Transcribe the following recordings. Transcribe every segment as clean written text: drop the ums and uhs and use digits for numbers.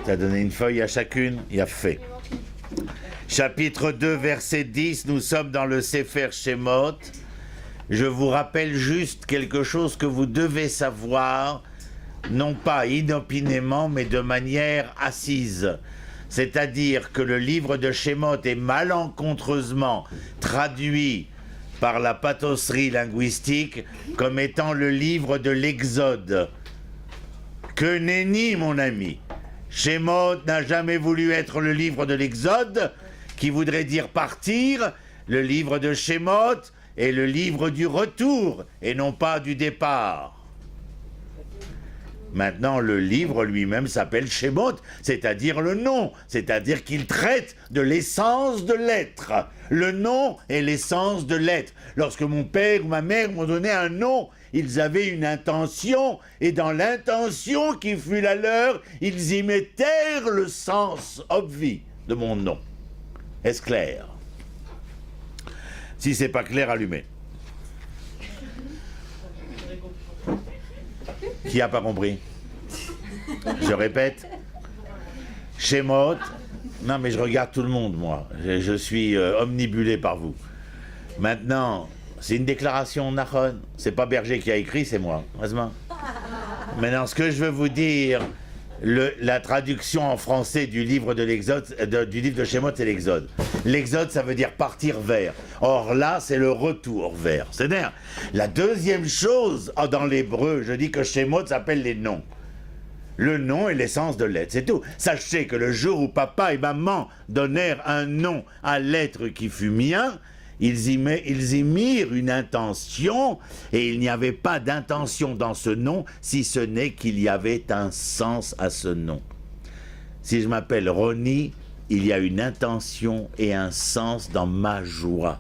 Tu as donné une feuille à chacune, il a fait. Chapitre 2, verset 10, nous sommes dans le Sefer Shemot. Je vous rappelle juste quelque chose que vous devez savoir, non pas inopinément, mais de manière assise. C'est-à-dire que le livre de Shemot est malencontreusement traduit par la pathosserie linguistique comme étant le livre de l'Exode. Que nenni, mon ami. Shemot n'a jamais voulu être le livre de l'Exode, qui voudrait dire partir. Le livre de Shemot est le livre du retour, et non pas du départ. Maintenant, le livre lui-même s'appelle Shemot, c'est-à-dire le nom, c'est-à-dire qu'il traite de l'essence de l'être. Le nom est l'essence de l'être. Lorsque mon père ou ma mère m'ont donné un nom, ils avaient une intention, et dans l'intention qui fut la leur, ils y mettèrent le sens obvi de mon nom. Est-ce clair? Si c'est pas clair, allumez. Qui a pas compris? Je répète. Shemot. Non, mais je regarde tout le monde, moi. Je suis omnibulé par vous. Maintenant, c'est une déclaration Nachon. C'est pas Berger qui a écrit, c'est moi. Maintenant, ce que je veux vous dire, la traduction en français du livre de l'Exode, du livre de Shemot, c'est l'Exode. L'Exode, ça veut dire partir vers. Or là, c'est le retour vers. C'est-à-dire, la deuxième chose, dans l'hébreu, je dis que Shemot s'appelle les noms. Le nom est l'essence de l'être, c'est tout. Sachez que le jour où papa et maman donnèrent un nom à l'être qui fut mien, ils y mirent une intention, et il n'y avait pas d'intention dans ce nom, si ce n'est qu'il y avait un sens à ce nom. Si je m'appelle Ronnie, il y a une intention et un sens dans ma joie.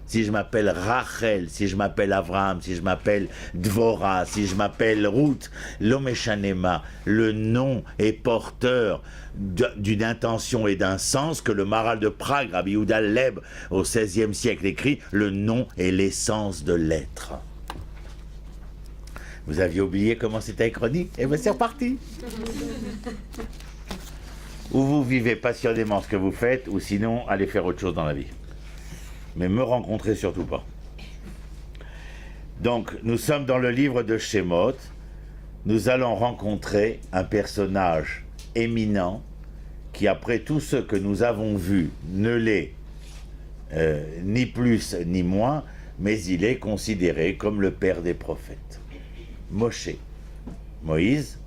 Si je m'appelle Rachel, si je m'appelle Abraham, si je m'appelle Dvorah, si je m'appelle Ruth, Lomeshanema, le nom est porteur d'une intention et d'un sens que le Maharal de Prague, Rabbi Yehuda Leib, au XVIe siècle écrit, le nom est l'essence de l'être. Vous aviez oublié comment c'était avec Ronnie? Eh bien c'est reparti. Ou vous vivez passionnément ce que vous faites, ou sinon allez faire autre chose dans la vie. Mais me rencontrez surtout pas. Donc, nous sommes dans le livre de Shemot. Nous allons rencontrer un personnage éminent qui, après tout ce que nous avons vu, ne l'est ni plus ni moins, mais il est considéré comme le père des prophètes. Moshe. Moïse,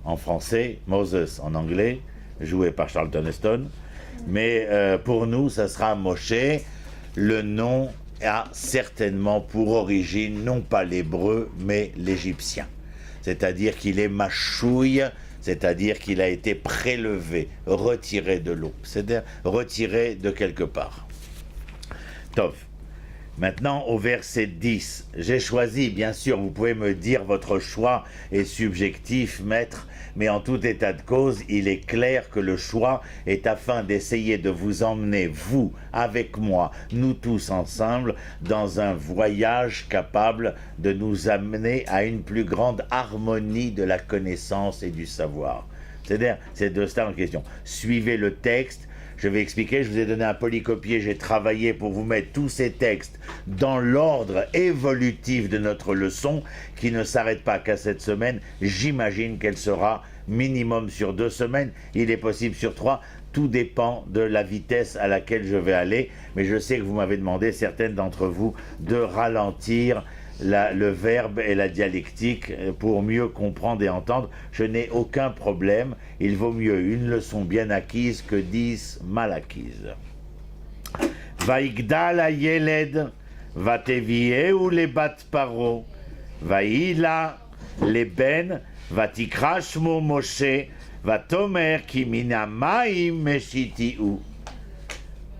en français, Moses en anglais, joué par Charlton Heston. Mais pour nous, ça sera Moshe. Le nom a certainement pour origine non pas l'hébreu, mais l'égyptien. C'est-à-dire qu'il est machouille, c'est-à-dire qu'il a été prélevé, retiré de l'eau, c'est-à-dire retiré de quelque part. Tov. Maintenant, au verset 10, j'ai choisi, bien sûr, vous pouvez me dire votre choix est subjectif, maître, mais en tout état de cause, il est clair que le choix est afin d'essayer de vous emmener, vous, avec moi, nous tous ensemble, dans un voyage capable de nous amener à une plus grande harmonie de la connaissance et du savoir. C'est-à-dire, c'est de cela en question. Suivez le texte. Je vais expliquer, je vous ai donné un polycopier, j'ai travaillé pour vous mettre tous ces textes dans l'ordre évolutif de notre leçon, qui ne s'arrête pas qu'à cette semaine. J'imagine qu'elle sera minimum sur 2 semaines, il est possible sur 3, tout dépend de la vitesse à laquelle je vais aller, mais je sais que vous m'avez demandé, certaines d'entre vous, de ralentir le verbe et la dialectique pour mieux comprendre et entendre. Je n'ai aucun problème, il vaut mieux une leçon bien acquise que 10 mal acquises. Vaigdal hayeled vatevieu le bat paro vaïla le ben vatikra shmo Moshe vatomer ki mina maim meshitiou.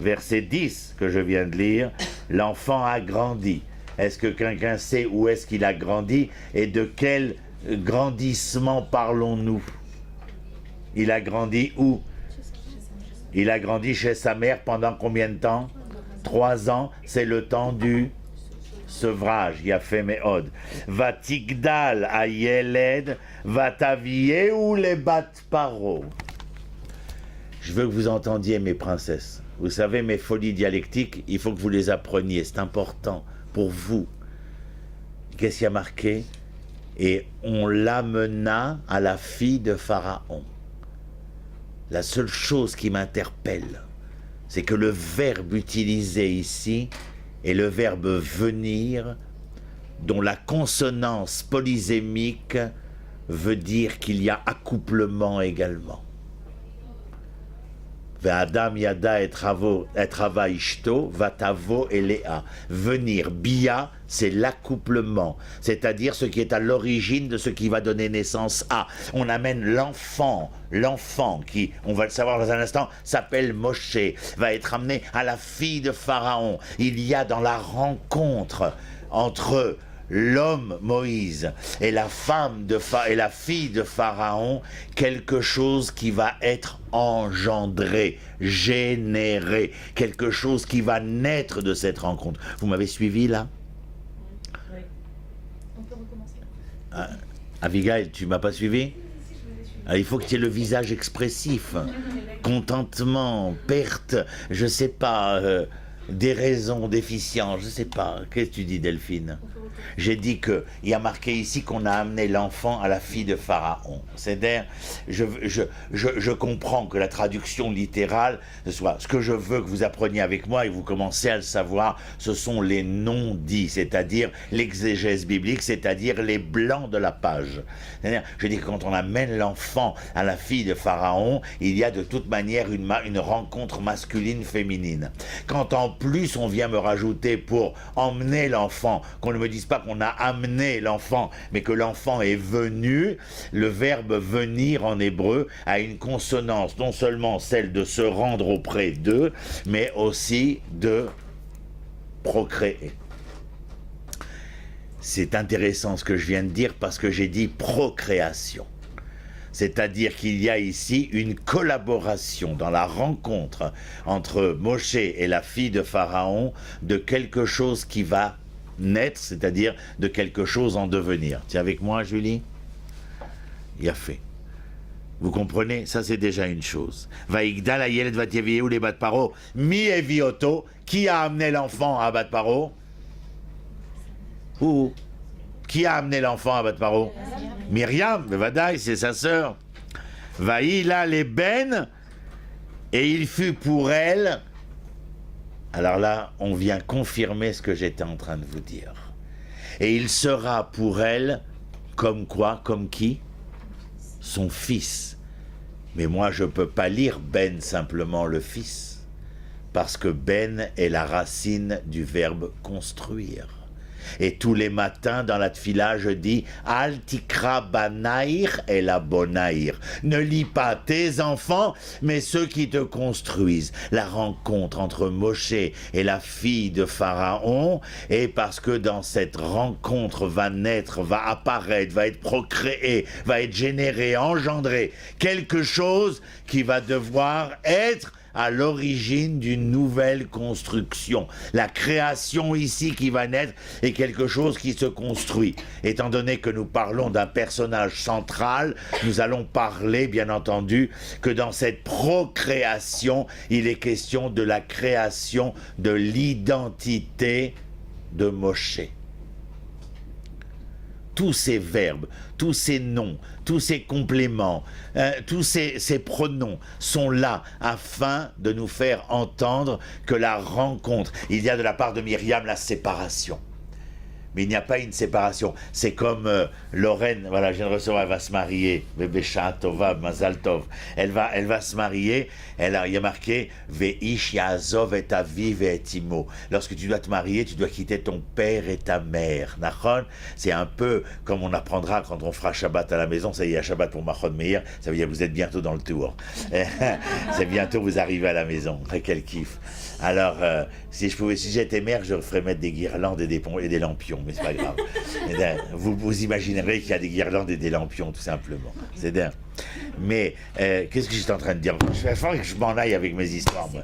Verset 10 que je viens de lire, l'enfant a grandi. Est-ce que quelqu'un sait où est-ce qu'il a grandi et de quel grandissement parlons-nous? Il a grandi où? Il a grandi chez sa mère pendant combien de temps? 3 ans, c'est le temps du sevrage, yafé meod. Vatigdal ayeled, vatavieu les bat paro. Je veux que vous entendiez mes princesses. Vous savez, mes folies dialectiques, il faut que vous les appreniez. C'est important pour vous. Qu'est-ce qu'il y a marqué? Et on l'amena à la fille de Pharaon. La seule chose qui m'interpelle, c'est que le verbe utilisé ici est le verbe venir, dont la consonance polysémique veut dire qu'il y a accouplement également. Ve'adam yada et trava ishto, vatavo et léa. Venir, bia, c'est l'accouplement, c'est-à-dire ce qui est à l'origine de ce qui va donner naissance à. On amène l'enfant qui, on va le savoir dans un instant, s'appelle Moshe, va être amené à la fille de Pharaon. Il y a dans la rencontre entre l'homme Moïse et la fille de Pharaon quelque chose qui va être engendré, généré, quelque chose qui va naître de cette rencontre. Vous m'avez suivi là? Oui. On peut recommencer. Abigail, tu m'as pas suivi? Il faut que tu aies le visage expressif, contentement, perte, je sais pas, déraison, déficience, je sais pas. Qu'est-ce que tu dis, Delphine? J'ai dit qu'il y a marqué ici qu'on a amené l'enfant à la fille de Pharaon. C'est-à-dire, je comprends que la traduction littérale, ce que je veux que vous appreniez avec moi, et vous commencez à le savoir, ce sont les non-dits, c'est-à-dire l'exégèse biblique, c'est-à-dire les blancs de la page. C'est-à-dire, je dis que quand on amène l'enfant à la fille de Pharaon, il y a de toute manière une rencontre masculine-féminine. Quand en plus on vient me rajouter pour emmener l'enfant, qu'on ne me dise pas qu'on a amené l'enfant, mais que l'enfant est venu, le verbe venir en hébreu a une consonance, non seulement celle de se rendre auprès d'eux, mais aussi de procréer. C'est intéressant ce que je viens de dire parce que j'ai dit procréation. C'est-à-dire qu'il y a ici une collaboration dans la rencontre entre Moshe et la fille de Pharaon de quelque chose qui va naître, c'est-à-dire de quelque chose en devenir. Tu es avec moi, Julie? Il a fait. Vous comprenez? Ça, c'est déjà une chose. Vaïgdal ayeled vatievieu les bat paro. Mi evioto. Qui a amené l'enfant à bat paro? Où? Qui a amené l'enfant à bat paro? Myriam, Bevadaï, c'est sa sœur. Vaïla les ben, et il fut pour elle. Alors là, on vient confirmer ce que j'étais en train de vous dire. Et il sera pour elle, comme quoi, comme qui? Son fils. Mais moi, je ne peux pas lire ben simplement le fils, parce que ben est la racine du verbe construire. Et tous les matins dans la tfila, je dis Al tikra banaïr et la bonaïr. Ne lis pas tes enfants, mais ceux qui te construisent. La rencontre entre Moshe et la fille de Pharaon, et parce que dans cette rencontre va naître, va apparaître, va être procréé, va être généré, engendré, quelque chose qui va devoir être à l'origine d'une nouvelle construction. La création ici qui va naître est quelque chose qui se construit. Étant donné que nous parlons d'un personnage central, nous allons parler, bien entendu, que dans cette procréation, il est question de la création de l'identité de Moshe. Tous ces verbes, tous ces noms, tous ces compléments, tous ces pronoms sont là afin de nous faire entendre que la rencontre, il y a de la part de Myriam la séparation. Mais il n'y a pas une séparation. C'est comme Lorraine, voilà, je viens de recevoir, elle va se marier. Bébécha Tova, Mazal Tov. Elle va se marier. Il y a marqué Veish Yazov et Aviv et Imo. Lorsque tu dois te marier, tu dois quitter ton père et ta mère. Nachon, c'est un peu comme on apprendra quand on fera Shabbat à la maison. Ça y est, Shabbat pour Machon Meir. Ça veut dire que vous êtes bientôt dans le tour. C'est bientôt vous arrivez à la maison. Quel kiff. Alors, si j'étais mère, je ferais mettre des guirlandes et des lampions, mais c'est pas grave. Vous imaginerez qu'il y a des guirlandes et des lampions, tout simplement. C'est dingue. Mais qu'est-ce que j'étais en train de dire? Je vais que je m'en aille avec mes histoires, moi.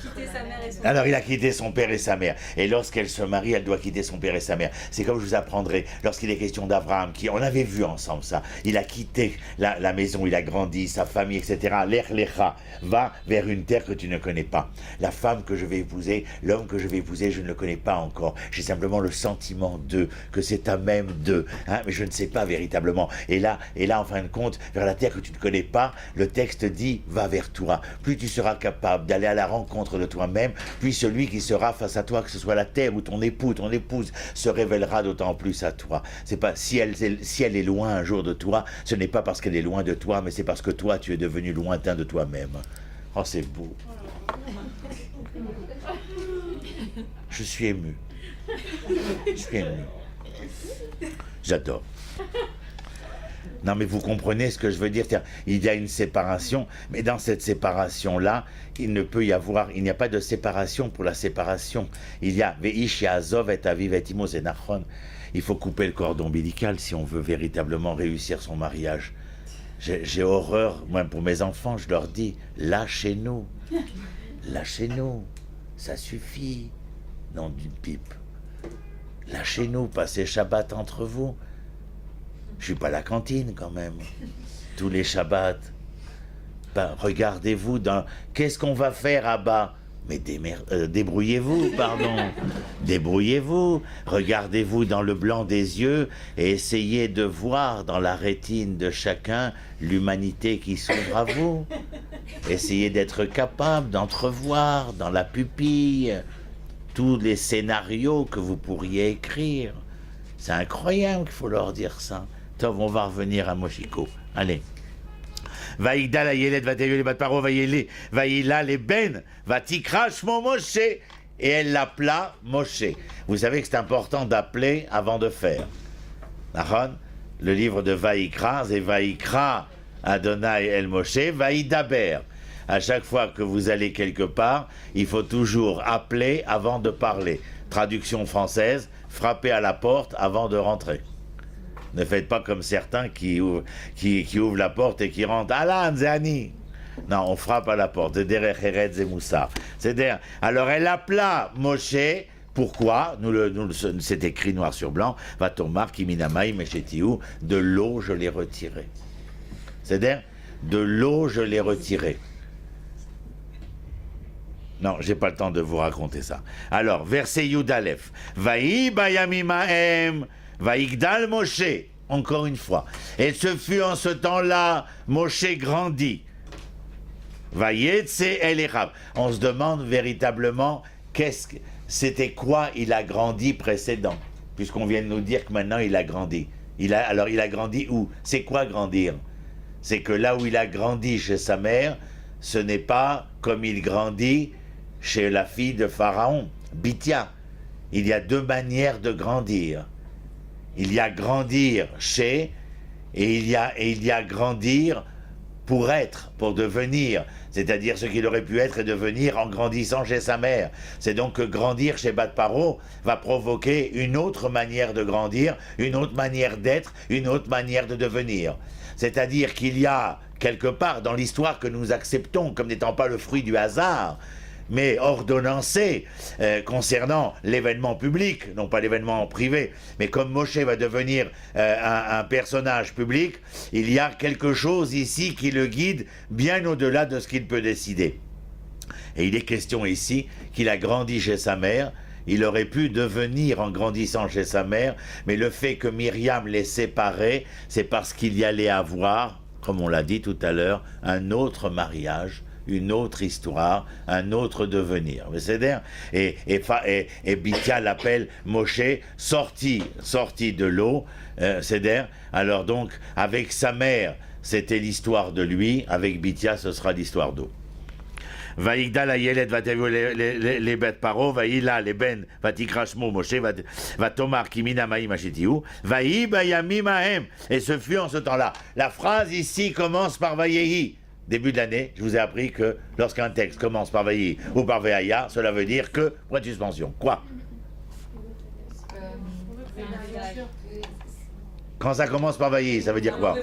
Quitter sa mère et son Alors il a quitté son père et sa mère. Et lorsqu'elle se marie, elle doit quitter son père et sa mère. C'est comme je vous apprendrai, lorsqu'il est question d'Abraham, on avait vu ensemble ça. Il a quitté la maison, il a grandi, sa famille, etc. L'Ech Lecha va vers une terre que tu ne connais pas. La femme que je vais épouser, l'homme que je vais épouser, je ne le connais pas encore. J'ai simplement le sentiment d'eux, que c'est un même d'eux. Hein, mais je ne sais pas véritablement. Et là, en fin de compte, vers la terre que tu ne connais pas, le texte dit, va vers toi. Plus tu seras capable d'aller à la rencontre de toi-même, puis celui qui sera face à toi, que ce soit la terre ou ton époux, ton épouse, se révélera d'autant plus à toi. C'est pas si elle est loin un jour de toi, ce n'est pas parce qu'elle est loin de toi, mais c'est parce que toi, tu es devenu lointain de toi-même. Oh, c'est beau. Je suis ému. Je suis ému. J'adore. Non, mais vous comprenez ce que je veux dire. Il y a une séparation, mais dans cette séparation-là, il n'y a pas de séparation pour la séparation. Il y a Veish Yazov et Aviv et Imo Zenachon. Il faut couper le cordon ombilical si on veut véritablement réussir son mariage. J'ai horreur, moi pour mes enfants, je leur dis, lâchez-nous, ça suffit, nom d'une pipe. Lâchez-nous, passez Shabbat entre vous. Je suis pas à la cantine quand même, tous les Shabbats. Ben, regardez-vous dans... Qu'est-ce qu'on va faire à bas? Mais débrouillez-vous, pardon. Débrouillez-vous. Regardez-vous dans le blanc des yeux et essayez de voir dans la rétine de chacun l'humanité qui s'ouvre à vous. Essayez d'être capable d'entrevoir dans la pupille tous les scénarios que vous pourriez écrire. C'est incroyable qu'il faut leur dire ça. Tov, on va revenir à Moshiko. Allez. Vaïgdal ayelet vateyu le bat paro vaïla les ben vatikra shmo Moshe, et elle l'appela Moshe. Vous savez que c'est important d'appeler avant de faire. Nahon, le livre de Vaïkra, c'est Vaïkra Adonai el Moshe Vaïdaber. À chaque fois que vous allez quelque part, il faut toujours appeler avant de parler. Traduction française, frapper à la porte avant de rentrer. Ne faites pas comme certains qui ouvrent la porte et qui rentrent. Alan, Zéani. Non, on frappe à la porte. C'est-à-dire, alors elle appela Moshe. Pourquoi? C'est écrit noir sur blanc. Vatomar kiminamai meshetiou. De l'eau, je l'ai retiré. C'est-à-dire, de l'eau, je l'ai retiré. Non, j'ai pas le temps de vous raconter ça. Alors, verset Yudalef. Vaï bayamimaem. Vaïgdal Moshe, encore une fois. Et ce fut en ce temps-là, Moshe grandit. Vaïetse el Echab. On se demande véritablement, c'était quoi il a grandi précédent, puisqu'on vient de nous dire que maintenant il a grandi. Alors il a grandi où? C'est quoi grandir? C'est que là où il a grandi chez sa mère, ce n'est pas comme il grandit chez la fille de Pharaon, Bithia. Il y a deux manières de grandir. Il y a grandir chez, et il y a grandir pour être, pour devenir, c'est-à-dire ce qu'il aurait pu être et devenir en grandissant chez sa mère. C'est donc que grandir chez Bat Paro va provoquer une autre manière de grandir, une autre manière d'être, une autre manière de devenir. C'est-à-dire qu'il y a quelque part dans l'histoire que nous acceptons comme n'étant pas le fruit du hasard, mais ordonnancé concernant l'événement public, non pas l'événement privé, mais comme Moshe va devenir un personnage public, il y a quelque chose ici qui le guide bien au-delà de ce qu'il peut décider. Et il est question ici qu'il a grandi chez sa mère. Il aurait pu devenir en grandissant chez sa mère, mais le fait que Myriam l'ait séparé, c'est parce qu'il y allait avoir, comme on l'a dit tout à l'heure, un autre mariage, une autre histoire, un autre devenir. Et Bithia l'appelle Moshe, sorti de l'eau, alors donc, avec sa mère, c'était l'histoire de lui, avec Bithia, ce sera l'histoire d'eau. Vaïgdal ayelet vatevu les bet paro, vaïla les ben, vatikrashmo Moshe, vatomar kimina maï machetiou, vaï bayamim ahem. Et ce fut en ce temps-là. La phrase ici commence par vaïehi. Début de l'année, je vous ai appris que lorsqu'un texte commence par vaïi ou par veaya, cela veut dire que, point de suspension. Quoi? Quand ça commence par vaïi, ça veut dire quoi?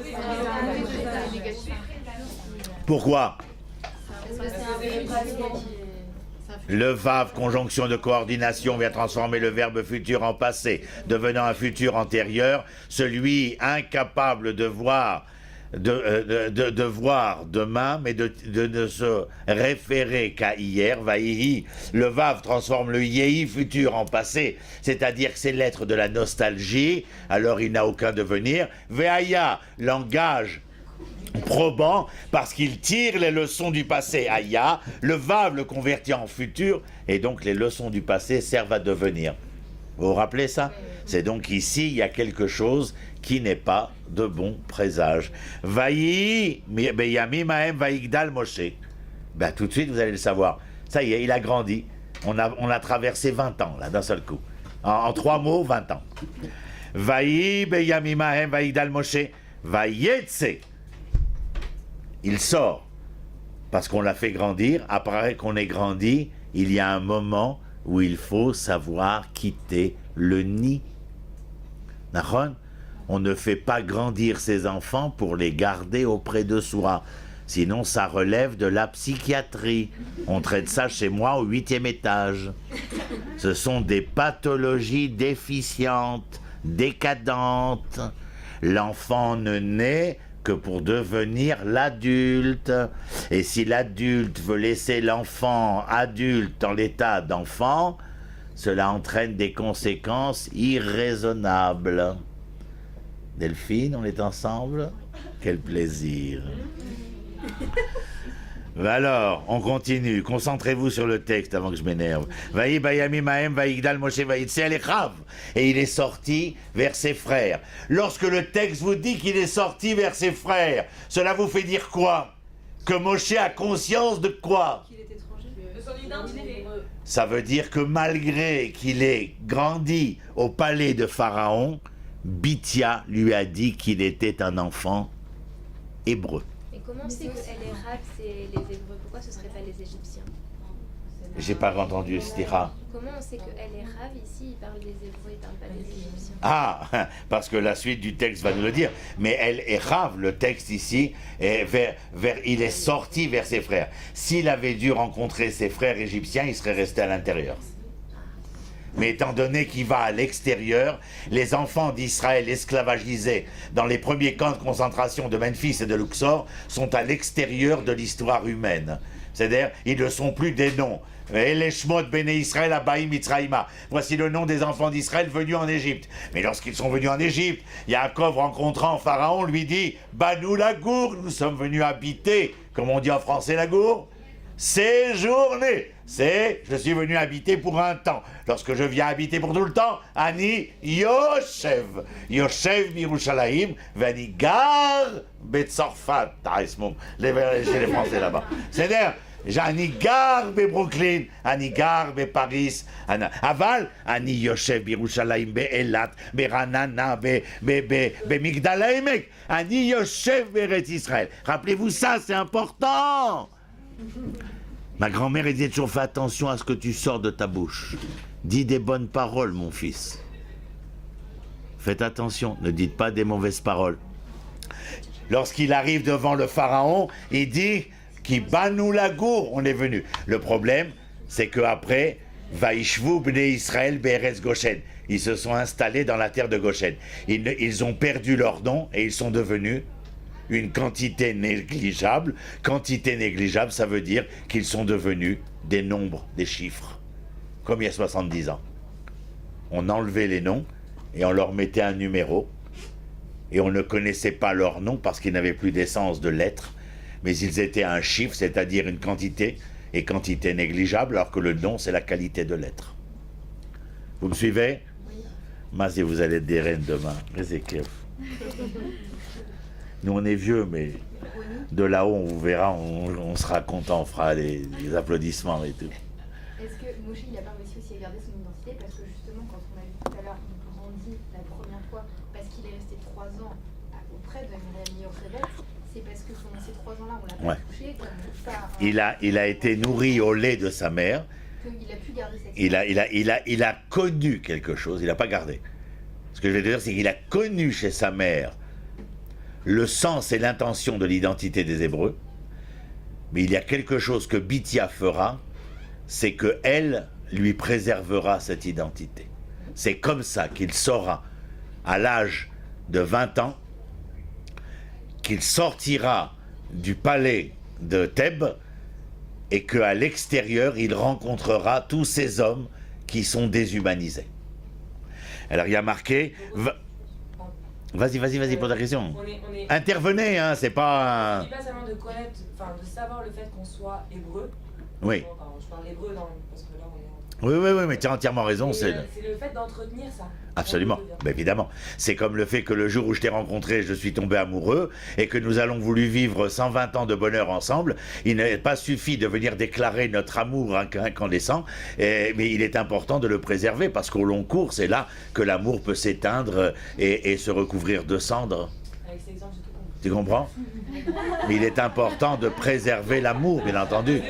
Pourquoi? Parce que c'est un verbe passé qui est... Le vav, conjonction de coordination, vient transformer le verbe futur en passé, devenant un futur antérieur. Celui incapable de voir, de voir demain, mais de se référer qu'à hier, vaïhi. Le vav transforme le yehi futur en passé, c'est-à-dire que c'est l'être de la nostalgie, alors il n'a aucun devenir. Veaya, langage probant, parce qu'il tire les leçons du passé. Aya, le vav le convertit en futur, et donc les leçons du passé servent à devenir. Vous vous rappelez ça? C'est donc ici, il y a quelque chose qui n'est pas de bon présage. Vaï, Beyamim Haem Vaïgdal Moshe. Ben, tout de suite, vous allez le savoir. Ça y est, il a grandi. On a traversé 20 ans, là, d'un seul coup. En 3 mots, 20 ans. Vaï, Beyamim Haem Vaïgdal Moshe. Vaïetse. Il sort, parce qu'on l'a fait grandir. Après qu'on ait grandi, il y a un moment où il faut savoir quitter le nid. Nahon, on ne fait pas grandir ses enfants pour les garder auprès de soi. Sinon, ça relève de la psychiatrie. On traite ça chez moi au 8e étage. Ce sont des pathologies déficientes, décadentes. L'enfant ne naît que pour devenir l'adulte. Et si l'adulte veut laisser l'enfant adulte dans l'état d'enfant, cela entraîne des conséquences irraisonnables. Delphine, on est ensemble? Quel plaisir. Alors, on continue. Concentrez-vous sur le texte avant que je m'énerve. Vaï bayami mahem vaïgdal moshe vaïtse alechav. Et il est sorti vers ses frères. Lorsque le texte vous dit qu'il est sorti vers ses frères, cela vous fait dire quoi? Que Moshe a conscience de quoi? Qu'il est étranger. De son identité. Ça veut dire que malgré qu'il ait grandi au palais de Pharaon, Bithia lui a dit qu'il était un enfant hébreu. Et comment on sait que El Erab, c'est les Hébreux? Pourquoi ce ne serait pas les Égyptiens? J'ai pas entendu, Stira. Comment on sait que El Erab, ici, il parle des Hébreux, il ne parle pas des Égyptiens? Ah, parce que la suite du texte va nous le dire. Mais El Erav, le texte ici, est il est sorti vers ses frères. S'il avait dû rencontrer ses frères égyptiens, il serait resté à l'intérieur. Mais étant donné qu'il va à l'extérieur, les enfants d'Israël esclavagisés dans les premiers camps de concentration de Memphis et de Luxor sont à l'extérieur de l'histoire humaine. C'est-à-dire, ils ne sont plus des noms. Voici le nom des enfants d'Israël venus en Égypte. Mais lorsqu'ils sont venus en Égypte, Yaakov, rencontrant Pharaon, lui dit « Banou Lagour, nous sommes venus habiter. » Comme on dit en français Lagour, séjourner. C'est, je suis venu habiter pour un temps. Lorsque je viens habiter pour tout le temps, Ani Yoshev. Yoshev Birushalayim, Vani Gar Betzorfat. Chez les Français là-bas. C'est-à-dire, Ani Gar be Brooklyn, Ani Gar be Paris, Aval, Ani Yoshev Birushalayim be Elat, be Ranana, be Migdal HaEmek, Ani Yoshev Beret Israël. Rappelez-vous ça, c'est important. Ma grand-mère elle disait toujours, fais attention à ce que tu sors de ta bouche. Dis des bonnes paroles, mon fils. Faites attention, ne dites pas des mauvaises paroles. Lorsqu'il arrive devant le pharaon, il dit qui banou lagour, on est venu. Le problème, c'est qu'après, Vaishvu bnei Israël be'eretz Goshen. Ils se sont installés dans la terre de Goshen. Ils ont perdu leur nom et ils sont devenus une quantité négligeable. Quantité négligeable, ça veut dire qu'ils sont devenus des nombres, des chiffres, comme il y a 70 ans. On enlevait les noms et on leur mettait un numéro et on ne connaissait pas leur nom parce qu'ils n'avaient plus d'essence de lettres, mais ils étaient un chiffre, c'est-à-dire une quantité, et quantité négligeable, alors que le nom, c'est la qualité de lettres. Vous me suivez? Mazé, vous allez être des reines demain. Nous, on est vieux, mais de là-haut, on vous verra, on sera content, on fera les applaudissements et tout. Est-ce que Moshe, il n'a pas réussi aussi à garder son identité? Parce que justement, quand on a vu tout à l'heure, il grandit la première fois parce qu'il est resté 3 ans auprès de Myriam Yochebed, c'est parce que pendant ces 3 ans-là, on l'a pas touché, comme ça... Il a été nourri au lait de sa mère. Qu'il a pu garder cette... Il a connu quelque chose, il n'a pas gardé. Ce que je vais te dire, c'est qu'il a connu chez sa mère le sens et l'intention de l'identité des Hébreux, Mais il y a quelque chose que Bithia fera, c'est qu'elle lui préservera cette identité. C'est comme ça qu'il saura, à l'âge de 20 ans, qu'il sortira du palais de Thèbes et qu'à l'extérieur, il rencontrera tous ces hommes qui sont déshumanisés. Alors il y a marqué... Vas-y, pour ta question. Intervenez, hein, c'est pas... Je dis pas seulement de connaître, enfin de savoir le fait qu'on soit hébreu. Oui. Enfin, je parle hébreu parce que là on est... Oui, mais tu as entièrement raison. C'est le fait d'entretenir ça. Absolument, mais évidemment. C'est comme le fait que le jour où je t'ai rencontré, je suis tombé amoureux et que nous allons voulu vivre 120 ans de bonheur ensemble. Il n'a pas suffi de venir déclarer notre amour incandescent, mais il est important de le préserver parce qu'au long cours, c'est là que l'amour peut s'éteindre et se recouvrir de cendres. Avec cet exemple, j'ai tout compris. Tu comprends? Mais il est important de préserver l'amour, bien entendu.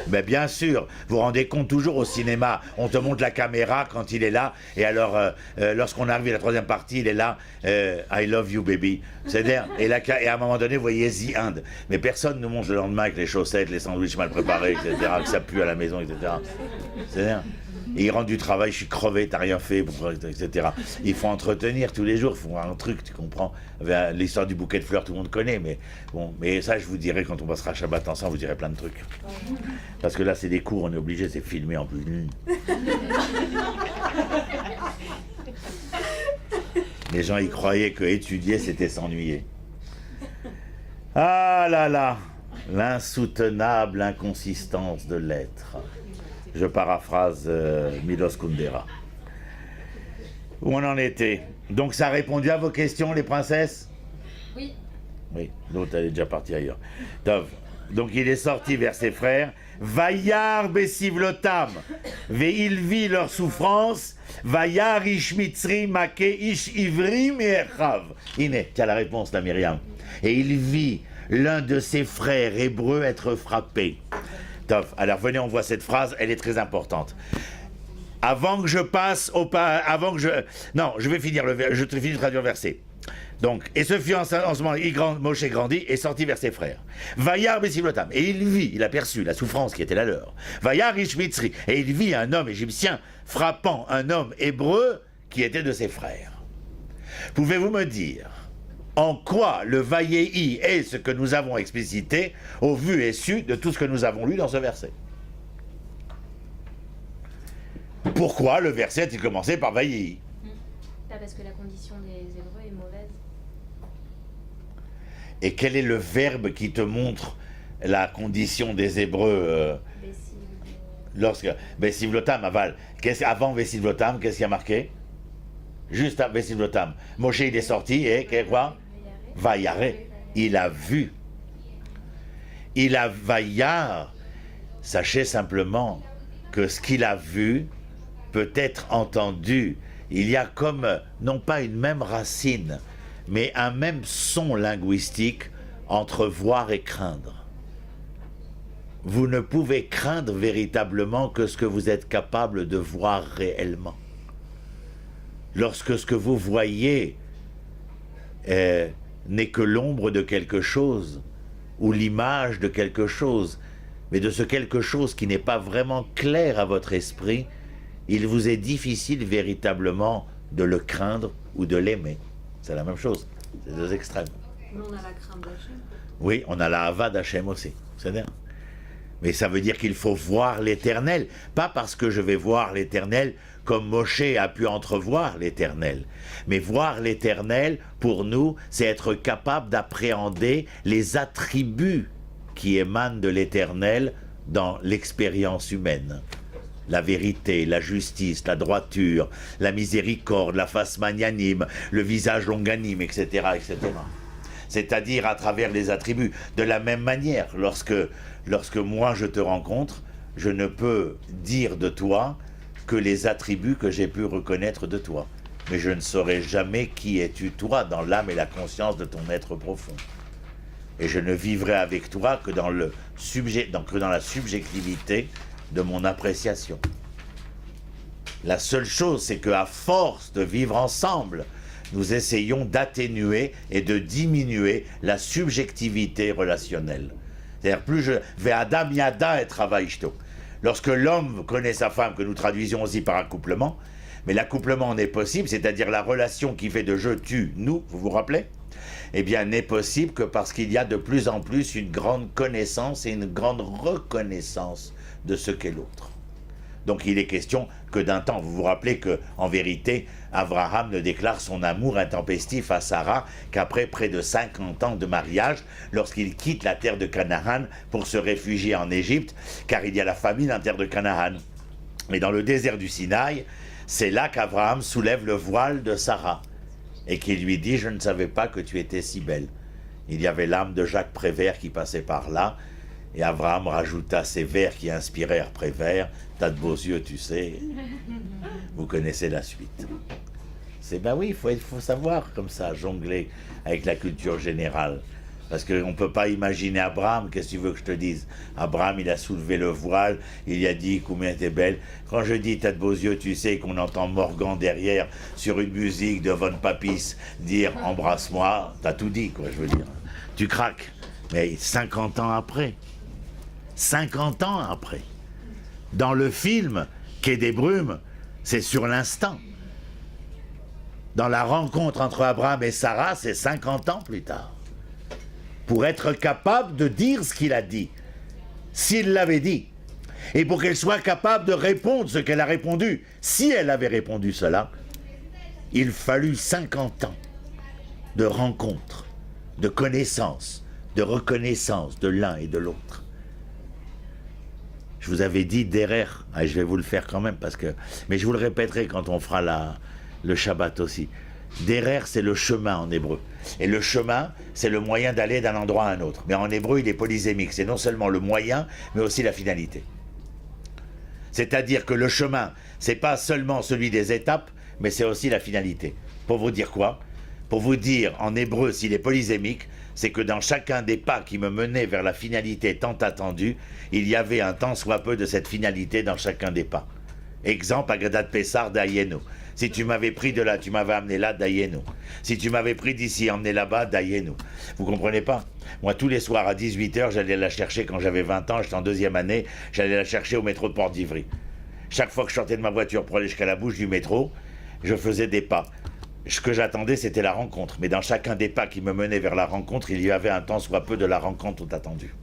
Mais bien sûr, vous vous rendez compte toujours au cinéma, on te montre la caméra quand il est là, et alors lorsqu'on arrive à la troisième partie, il est là, I love you baby. C'est-à-dire, et à un moment donné, vous voyez The End. Mais personne ne nous montre le lendemain avec les chaussettes, les sandwichs mal préparés, etc., que ça pue à la maison, etc. C'est-à-dire, et il rentre du travail, je suis crevé, t'as rien fait, etc. Il faut entretenir tous les jours, il faut un truc, tu comprends. L'histoire du bouquet de fleurs, tout le monde connaît, mais bon, mais ça, je vous dirai quand on passera Shabbat ensemble, je vous dirai plein de trucs. Parce que là, c'est des cours, on est obligé, c'est filmé en plus. Les gens, ils croyaient que étudier, c'était s'ennuyer. Ah là là, l'insoutenable inconsistance de l'être. Je paraphrase Milos Kundera. Où on en était? Donc ça a répondu à vos questions, les princesses? Oui. Oui, l'autre elle est déjà partie ailleurs. Donc il est sorti vers ses frères. Vayar besivlotam, veil vit leur souffrance. Vayar ish mitzri make ish ivrim echav. Iné, tu as la réponse là, Myriam. Et il vit l'un de ses frères hébreux être frappé. Alors venez, on voit cette phrase, elle est très importante. Avant que je passe au pas, avant que je, non, je vais finir je te finis de traduire le verset. Donc, et ce fut en ce moment, Moshe grandit et sortit vers ses frères. Vayar besivlotam, et il vit, il aperçut la souffrance qui était la leur. Vayar ish mitzri, et il vit un homme égyptien frappant un homme hébreu qui était de ses frères. Pouvez-vous me dire en quoi le Vayehi est ce que nous avons explicité au vu et su de tout ce que nous avons lu dans ce verset? Pourquoi le verset a-t-il commencé par Vayehi? Parce que la condition des Hébreux est mauvaise. Et quel est le verbe qui te montre la condition des Hébreux lorsque Besivlotam aval. Avant Besivlotam, qu'est-ce qui a marqué? Juste avant Besivlotam. Moshe il est sorti et quoi? Vayaré. Il a vu. Il a Vayar. Sachez simplement que ce qu'il a vu peut être entendu. Il y a comme, non pas une même racine, mais un même son linguistique entre voir et craindre. Vous ne pouvez craindre véritablement que ce que vous êtes capable de voir réellement. Lorsque ce que vous voyez n'est que l'ombre de quelque chose, ou l'image de quelque chose, mais de ce quelque chose qui n'est pas vraiment clair à votre esprit, il vous est difficile véritablement de le craindre ou de l'aimer. C'est la même chose, c'est deux extrêmes. Mais on a la crainte d'Hachem. Oui, on a la hava d'Hachem aussi, c'est bien. Mais ça veut dire qu'il faut voir l'Éternel, pas parce que je vais voir l'Éternel comme Moshe a pu entrevoir l'Éternel. Mais voir l'Éternel, pour nous, c'est être capable d'appréhender les attributs qui émanent de l'Éternel dans l'expérience humaine. La vérité, la justice, la droiture, la miséricorde, la face magnanime, le visage longanime, etc., etc. C'est-à-dire à travers les attributs. De la même manière, lorsque moi je te rencontre, je ne peux dire de toi que les attributs que j'ai pu reconnaître de toi. Mais je ne saurai jamais qui es-tu toi dans l'âme et la conscience de ton être profond. Et je ne vivrai avec toi que dans la subjectivité de mon appréciation. La seule chose, c'est qu'à force de vivre ensemble, nous essayons d'atténuer et de diminuer la subjectivité relationnelle. C'est-à-dire plus je vais Adam Yada et travaille. Lorsque l'homme connaît sa femme, que nous traduisions aussi par accouplement, mais l'accouplement n'est possible, c'est-à-dire la relation qui fait de je, tu, nous, vous vous rappelez? Eh bien, n'est possible que parce qu'il y a de plus en plus une grande connaissance et une grande reconnaissance de ce qu'est l'autre. Donc il est question que d'un temps, vous vous rappelez que en vérité, Abraham ne déclare son amour intempestif à Sarah qu'après près de 50 ans de mariage, lorsqu'il quitte la terre de Canaan pour se réfugier en Égypte, car il y a la famine en terre de Canaan. Et dans le désert du Sinaï, c'est là qu'Abraham soulève le voile de Sarah et qu'il lui dit « Je ne savais pas que tu étais si belle ». Il y avait l'âme de Jacques Prévert qui passait par là, et Abraham rajouta ces vers qui inspirèrent Prévert. « T'as de beaux yeux, tu sais. » Vous connaissez la suite. C'est ben oui, il faut savoir comme ça, jongler avec la culture générale. Parce qu'on ne peut pas imaginer Abraham, qu'est-ce que tu veux que je te dise? Abraham, il a soulevé le voile, il a dit combien t'es belle. Quand je dis t'as de beaux yeux, tu sais qu'on entend Morgan derrière sur une musique de Von Papis dire embrasse-moi, t'as tout dit, quoi, je veux dire. Tu craques. Mais 50 ans après, 50 ans après, dans le film Quai des Brumes, c'est sur l'instant. Dans la rencontre entre Abraham et Sarah, c'est 50 ans plus tard. Pour être capable de dire ce qu'il a dit, s'il l'avait dit, et pour qu'elle soit capable de répondre ce qu'elle a répondu, si elle avait répondu cela, il fallut 50 ans de rencontres, de connaissances, de reconnaissance de l'un et de l'autre. Je vous avais dit derer, je vais vous le faire quand même, mais je vous le répéterai quand on fera le Shabbat aussi. Derer, c'est le chemin en hébreu. Et le chemin, c'est le moyen d'aller d'un endroit à un autre. Mais en hébreu, il est polysémique. C'est non seulement le moyen, mais aussi la finalité. C'est-à-dire que le chemin, c'est pas seulement celui des étapes, mais c'est aussi la finalité. Pour vous dire quoi? Pour vous dire, en hébreu, s'il est polysémique, c'est que dans chacun des pas qui me menaient vers la finalité tant attendue, il y avait un tant soit peu de cette finalité dans chacun des pas. Exemple, Agadat Pessar d'Ayeno. Si tu m'avais pris de là, tu m'avais amené là, d'Ayenu. Si tu m'avais pris d'ici, emmené là-bas, d'Ayenu. Vous comprenez pas? Moi, tous les soirs à 18h, j'allais la chercher quand j'avais 20 ans, j'étais en deuxième année, j'allais la chercher au métro de Porte d'Ivry. Chaque fois que je sortais de ma voiture pour aller jusqu'à la bouche du métro, je faisais des pas. Ce que j'attendais, c'était la rencontre. Mais dans chacun des pas qui me menaient vers la rencontre, il y avait un temps soit peu de la rencontre tout attendue.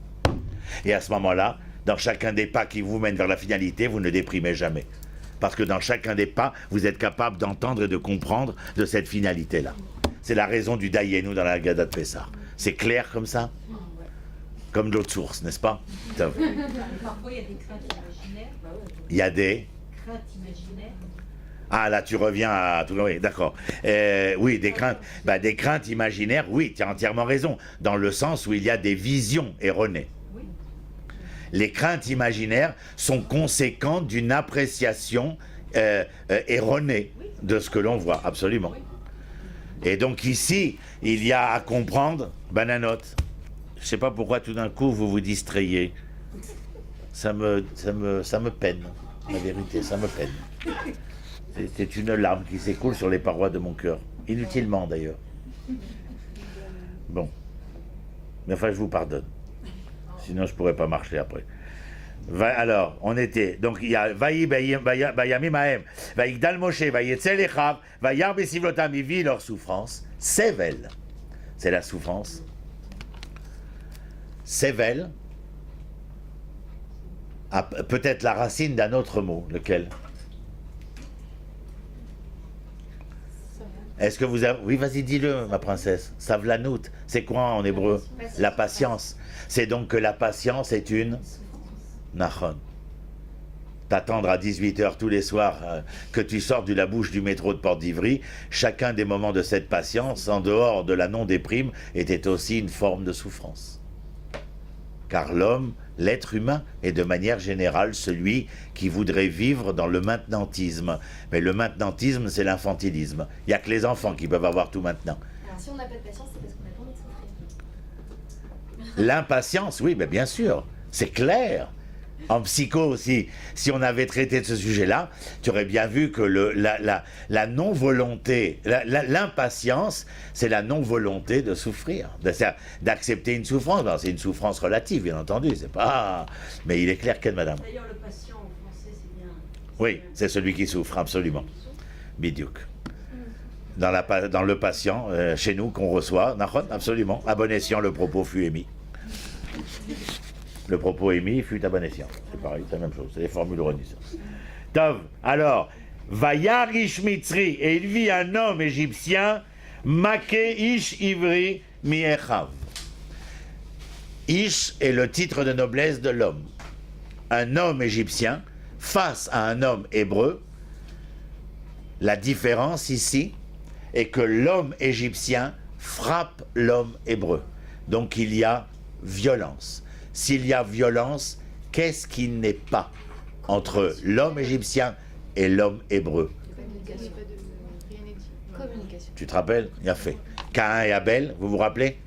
Et à ce moment-là, dans chacun des pas qui vous mènent vers la finalité, vous ne déprimez jamais. Parce que dans chacun des pas, vous êtes capable d'entendre et de comprendre de cette finalité-là. C'est la raison du Dayenu dans la Haggadah de Pessah. C'est clair comme ça? Comme de l'autre source, n'est-ce pas? Parfois, il y a des craintes imaginaires. Il y a des craintes imaginaires. Ah, là, tu reviens à... Oui, d'accord. Oui, des craintes. Des craintes imaginaires, oui, tu as entièrement raison. Dans le sens où il y a des visions erronées. Les craintes imaginaires sont conséquentes d'une appréciation erronée de ce que l'on voit, absolument. Et donc ici, il y a à comprendre, bananote, je ne sais pas pourquoi tout d'un coup vous vous distrayez. Ça me peine, la vérité, ça me peine. C'est une larme qui s'écoule sur les parois de mon cœur, inutilement d'ailleurs. Bon, mais enfin je vous pardonne. Sinon, je ne pourrais pas marcher après. Alors, on était... Donc, il y a... Vaï bayamim haem, vaïgdal Moshe, vaïetzel echav, vaïar besivlotam, il vit leur souffrance. Sevel, c'est la souffrance. Sevel a peut-être la racine d'un autre mot. Lequel? Est-ce que vous avez... Oui, vas-y, dis-le, ma princesse. Savlanout, c'est quoi en hébreu? La patience. C'est donc que la patience est une... Nachon. T'attendre à 18h tous les soirs que tu sortes de la bouche du métro de Porte d'Ivry, chacun des moments de cette patience, en dehors de la non-déprime, était aussi une forme de souffrance. Car l'homme, l'être humain, est de manière générale celui qui voudrait vivre dans le maintenantisme. Mais le maintenantisme, c'est l'infantilisme. Il n'y a que les enfants qui peuvent avoir tout maintenant. Alors si on n'a pas de patience, c'est parce qu'on n'a pas envie de souffrir. L'impatience, oui, mais bien sûr, c'est clair. En psycho aussi, si on avait traité de ce sujet-là, tu aurais bien vu que la non-volonté, l'impatience, c'est la non-volonté de souffrir, d'accepter une souffrance. Alors, c'est une souffrance relative, bien entendu, c'est pas... Mais il est clair qu'elle, madame. D'ailleurs, le patient en français, c'est bien. Oui, c'est celui qui souffre, absolument. Bidiouk. Dans le patient, chez nous, qu'on reçoit, absolument, à bon escient, le propos fut émis. Le propos émis fut à bon escient. C'est pareil, c'est la même chose, c'est les formules renaissances. Tov, alors, Vayar ish mitzri, et il vit un homme égyptien, Make ish ivri miechav. Ish est le titre de noblesse de l'homme. Un homme égyptien face à un homme hébreu. La différence ici est que l'homme égyptien frappe l'homme hébreu. Donc il y a violence. S'il y a violence, qu'est-ce qui n'est pas entre l'homme égyptien et l'homme hébreu? Communication. Tu te rappelles? Il a fait. Caïn et Abel, vous vous rappelez?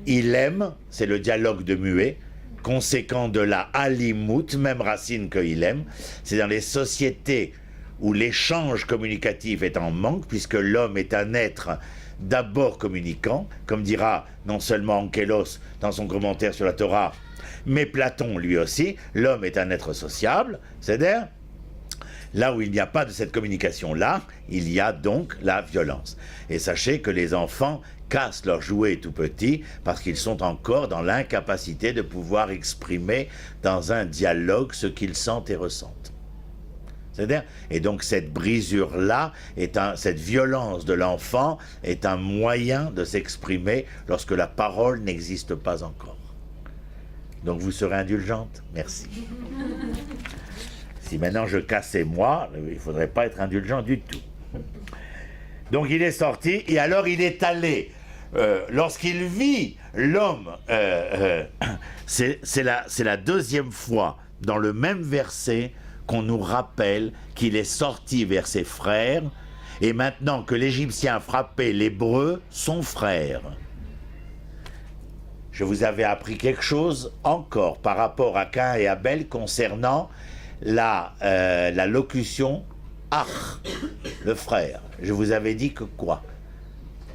Il aime, c'est le dialogue de muet, conséquent de la alimut, même racine que il aime. C'est dans les sociétés où l'échange communicatif est en manque, puisque l'homme est un être d'abord communicant, comme dira non seulement Ankelos dans son commentaire sur la Torah, mais Platon lui aussi, l'homme est un être sociable, c'est-à-dire, là où il n'y a pas de cette communication-là, il y a donc la violence. Et sachez que les enfants cassent leurs jouets tout petits parce qu'ils sont encore dans l'incapacité de pouvoir exprimer dans un dialogue ce qu'ils sentent et ressentent. C'est-à-dire, et donc cette brisure-là, cette violence de l'enfant est un moyen de s'exprimer lorsque la parole n'existe pas encore. Donc vous serez indulgente? Merci. Si maintenant je cassais moi, il ne faudrait pas être indulgent du tout. Donc il est sorti et alors il est allé. Lorsqu'il vit l'homme, c'est la deuxième fois dans le même verset qu'on nous rappelle qu'il est sorti vers ses frères, et maintenant que l'Égyptien frappait l'Hébreu, son frère. Je vous avais appris quelque chose encore par rapport à Caïn et Abel concernant la locution « ach », le frère. Je vous avais dit que quoi?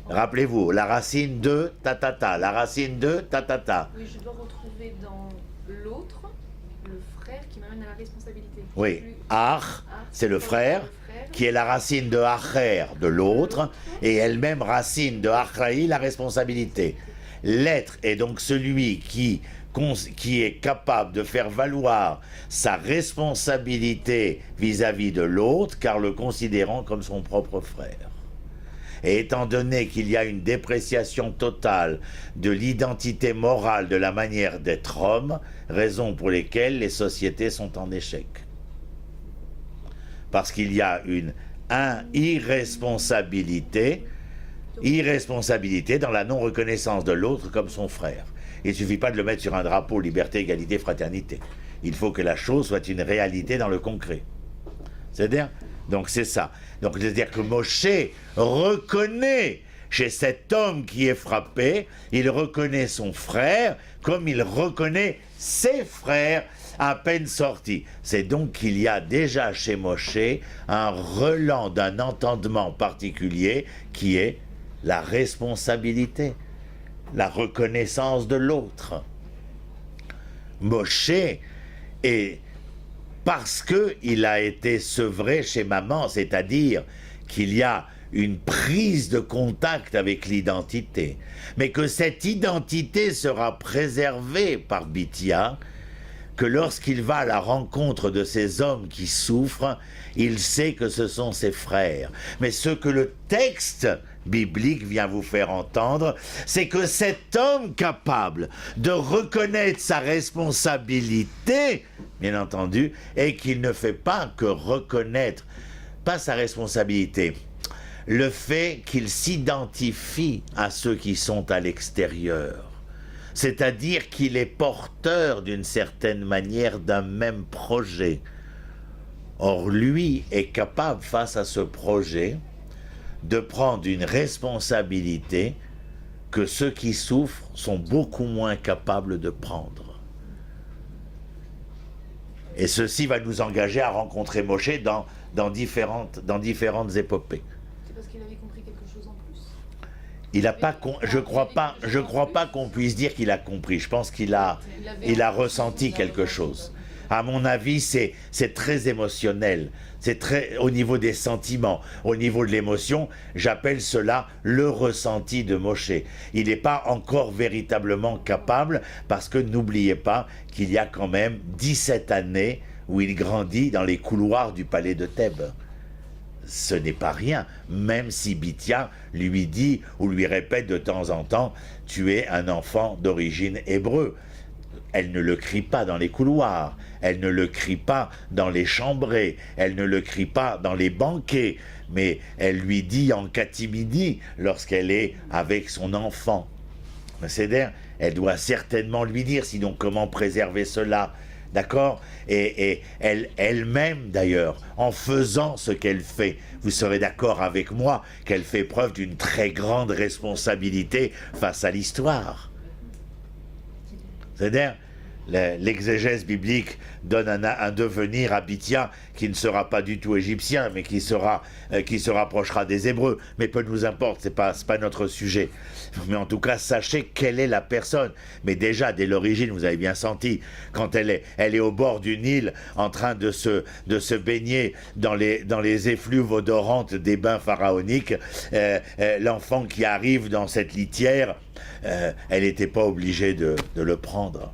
Rappelez-vous, la racine de « ta-ta-ta », la racine de « ta-ta-ta ». Oui, je dois retrouver dans l'autre le frère qui m'amène à la responsabilité. Oui, ach, c'est le frère, qui est la racine de acher, de l'autre, et elle-même racine de achraï, la responsabilité. L'être est donc celui qui est capable de faire valoir sa responsabilité vis-à-vis de l'autre, car le considérant comme son propre frère. Et étant donné qu'il y a une dépréciation totale de l'identité morale de la manière d'être homme, raison pour lesquelles les sociétés sont en échec. Parce qu'il y a une irresponsabilité dans la non-reconnaissance de l'autre comme son frère. Il ne suffit pas de le mettre sur un drapeau liberté, égalité, fraternité. Il faut que la chose soit une réalité dans le concret. C'est-à-dire, donc c'est ça. Donc c'est-à-dire que Moshe reconnaît chez cet homme qui est frappé, il reconnaît son frère comme il reconnaît ses frères à peine sortis. C'est donc qu'il y a déjà chez Moshe un relent d'un entendement particulier qui est la responsabilité, la reconnaissance de l'autre. Moshe est, parce qu'il a été sevré chez maman, c'est-à-dire qu'il y a une prise de contact avec l'identité, mais que cette identité sera préservée par Bithia, que lorsqu'il va à la rencontre de ces hommes qui souffrent, il sait que ce sont ses frères. Mais ce que le texte biblique vient vous faire entendre, c'est que cet homme capable de reconnaître sa responsabilité, bien entendu, et qu'il ne fait pas que reconnaître, pas sa responsabilité, le fait qu'il s'identifie à ceux qui sont à l'extérieur. C'est-à-dire qu'il est porteur d'une certaine manière d'un même projet. Or, lui est capable, face à ce projet, de prendre une responsabilité que ceux qui souffrent sont beaucoup moins capables de prendre. Et ceci va nous engager à rencontrer Moshe dans différentes épopées. C'est parce qu'il avait compris quelque chose en plus. Il a pas, je crois pas qu'on puisse dire qu'il a compris. Je pense qu'il a ressenti quelque chose. À mon avis, c'est très émotionnel. C'est très au niveau des sentiments, au niveau de l'émotion. J'appelle cela le ressenti de Moshe. Il n'est pas encore véritablement capable parce que n'oubliez pas qu'il y a quand même 17 années où il grandit dans les couloirs du palais de Thèbes. Ce n'est pas rien, même si Bithia lui dit ou lui répète de temps en temps « tu es un enfant d'origine hébreu ». Elle ne le crie pas dans les couloirs, elle ne le crie pas dans les chambrées, elle ne le crie pas dans les banquets, mais elle lui dit en catimini lorsqu'elle est avec son enfant. C'est-à-dire, elle doit certainement lui dire, sinon comment préserver cela ? D'accord ? Et elle-même, d'ailleurs, en faisant ce qu'elle fait, vous serez d'accord avec moi qu'elle fait preuve d'une très grande responsabilité face à l'histoire. C'est-à-dire, l'exégèse biblique donne un devenir à Bithia qui ne sera pas du tout égyptien, mais qui se rapprochera des Hébreux. Mais peu nous importe, c'est pas notre sujet. Mais en tout cas, sachez quelle est la personne. Mais déjà, dès l'origine, vous avez bien senti, quand elle est au bord du Nil, en train de se baigner dans les effluves odorantes des bains pharaoniques, l'enfant qui arrive dans cette litière, elle n'était pas obligée de le prendre.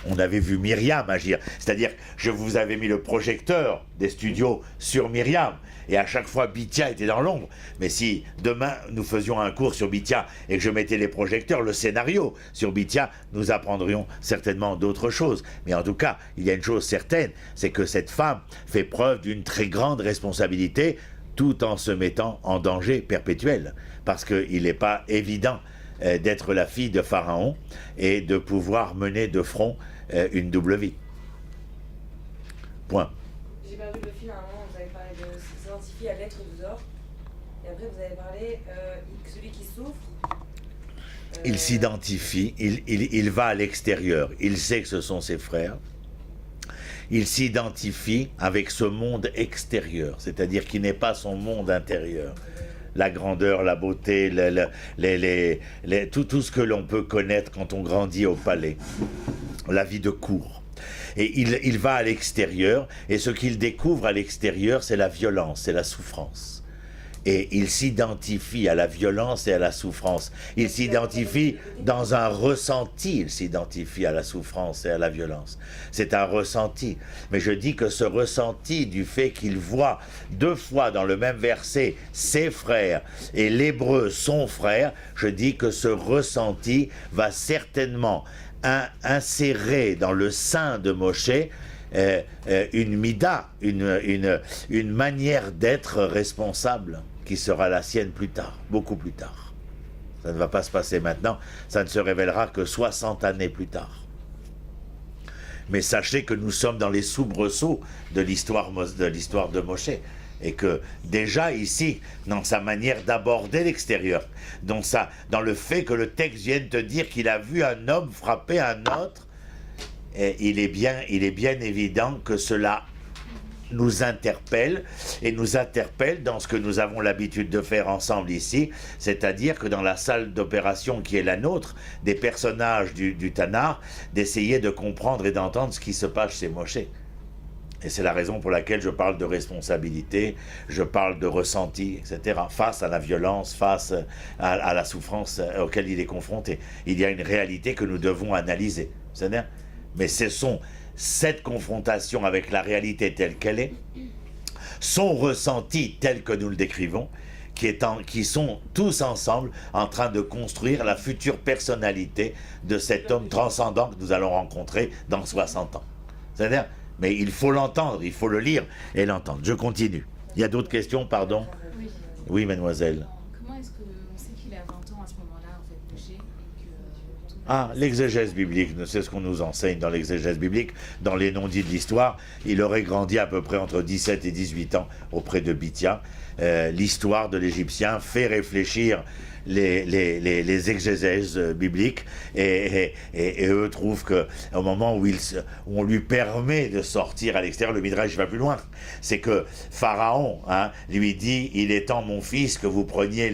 On avait vu Myriam agir, c'est-à-dire je vous avais mis le projecteur des studios sur Myriam, et à chaque fois Bithia était dans l'ombre. Mais si demain nous faisions un cours sur Bithia et que je mettais les projecteurs, le scénario sur Bithia, nous apprendrions certainement d'autres choses. Mais en tout cas, il y a une chose certaine, c'est que cette femme fait preuve d'une très grande responsabilité tout en se mettant en danger perpétuel, parce qu'il n'est pas évident d'être la fille de Pharaon et de pouvoir mener de front une double vie. Point. J'ai perdu le fil à un moment, vous avez parlé de s'identifier à l'être du Zor, et après vous avez parlé celui qui souffre. Il s'identifie, il va à l'extérieur, il sait que ce sont ses frères, il s'identifie avec ce monde extérieur, c'est-à-dire qui n'est pas son monde intérieur. La grandeur, la beauté, tout ce que l'on peut connaître quand on grandit au palais, la vie de cour. Et il va à l'extérieur, et ce qu'il découvre à l'extérieur, c'est la violence, c'est la souffrance. Et il s'identifie à la violence et à la souffrance. Il s'identifie dans un ressenti, il s'identifie à la souffrance et à la violence. C'est un ressenti. Mais je dis que ce ressenti du fait qu'il voit 2 fois dans le même verset ses frères et l'hébreu son frère, je dis que ce ressenti va certainement insérer dans le sein de Moshe une mida, une manière d'être responsable qui sera la sienne plus tard, beaucoup plus tard. Ça ne va pas se passer maintenant, ça ne se révélera que 60 années plus tard. Mais sachez que nous sommes dans les soubresauts de l'histoire de Moshe, et que déjà ici, dans sa manière d'aborder l'extérieur, dans le fait que le texte vienne te dire qu'il a vu un homme frapper un autre, et il est bien évident que cela nous interpelle, et nous interpelle dans ce que nous avons l'habitude de faire ensemble ici, c'est-à-dire que dans la salle d'opération qui est la nôtre, des personnages du Tanakh, d'essayer de comprendre et d'entendre ce qui se passe chez Moshe. Et c'est la raison pour laquelle je parle de responsabilité, je parle de ressenti, etc. Face à la violence, face à la souffrance auquel il est confronté. Il y a une réalité que nous devons analyser. C'est-à-dire, mais ce sont cette confrontation avec la réalité telle qu'elle est, son ressenti tel que nous le décrivons, qui sont tous ensemble en train de construire la future personnalité de cet homme transcendant que nous allons rencontrer dans 60 ans. C'est-à-dire, mais il faut l'entendre, il faut le lire et l'entendre. Je continue. Il y a d'autres questions, pardon ? Oui. Oui, mademoiselle. Comment est-ce qu'on sait qu'il a 20 ans à ce moment-là, en fait, Moshe, et que... Ah, l'exégèse biblique, c'est ce qu'on nous enseigne dans l'exégèse biblique, dans les non-dits de l'histoire. Il aurait grandi à peu près entre 17 et 18 ans auprès de Bithia. L'histoire de l'Égyptien fait réfléchir les exégèses bibliques et eux trouvent qu'au moment où on lui permet de sortir à l'extérieur, le Midrash va plus loin. C'est que Pharaon lui dit « Il est temps, mon fils, que vous preniez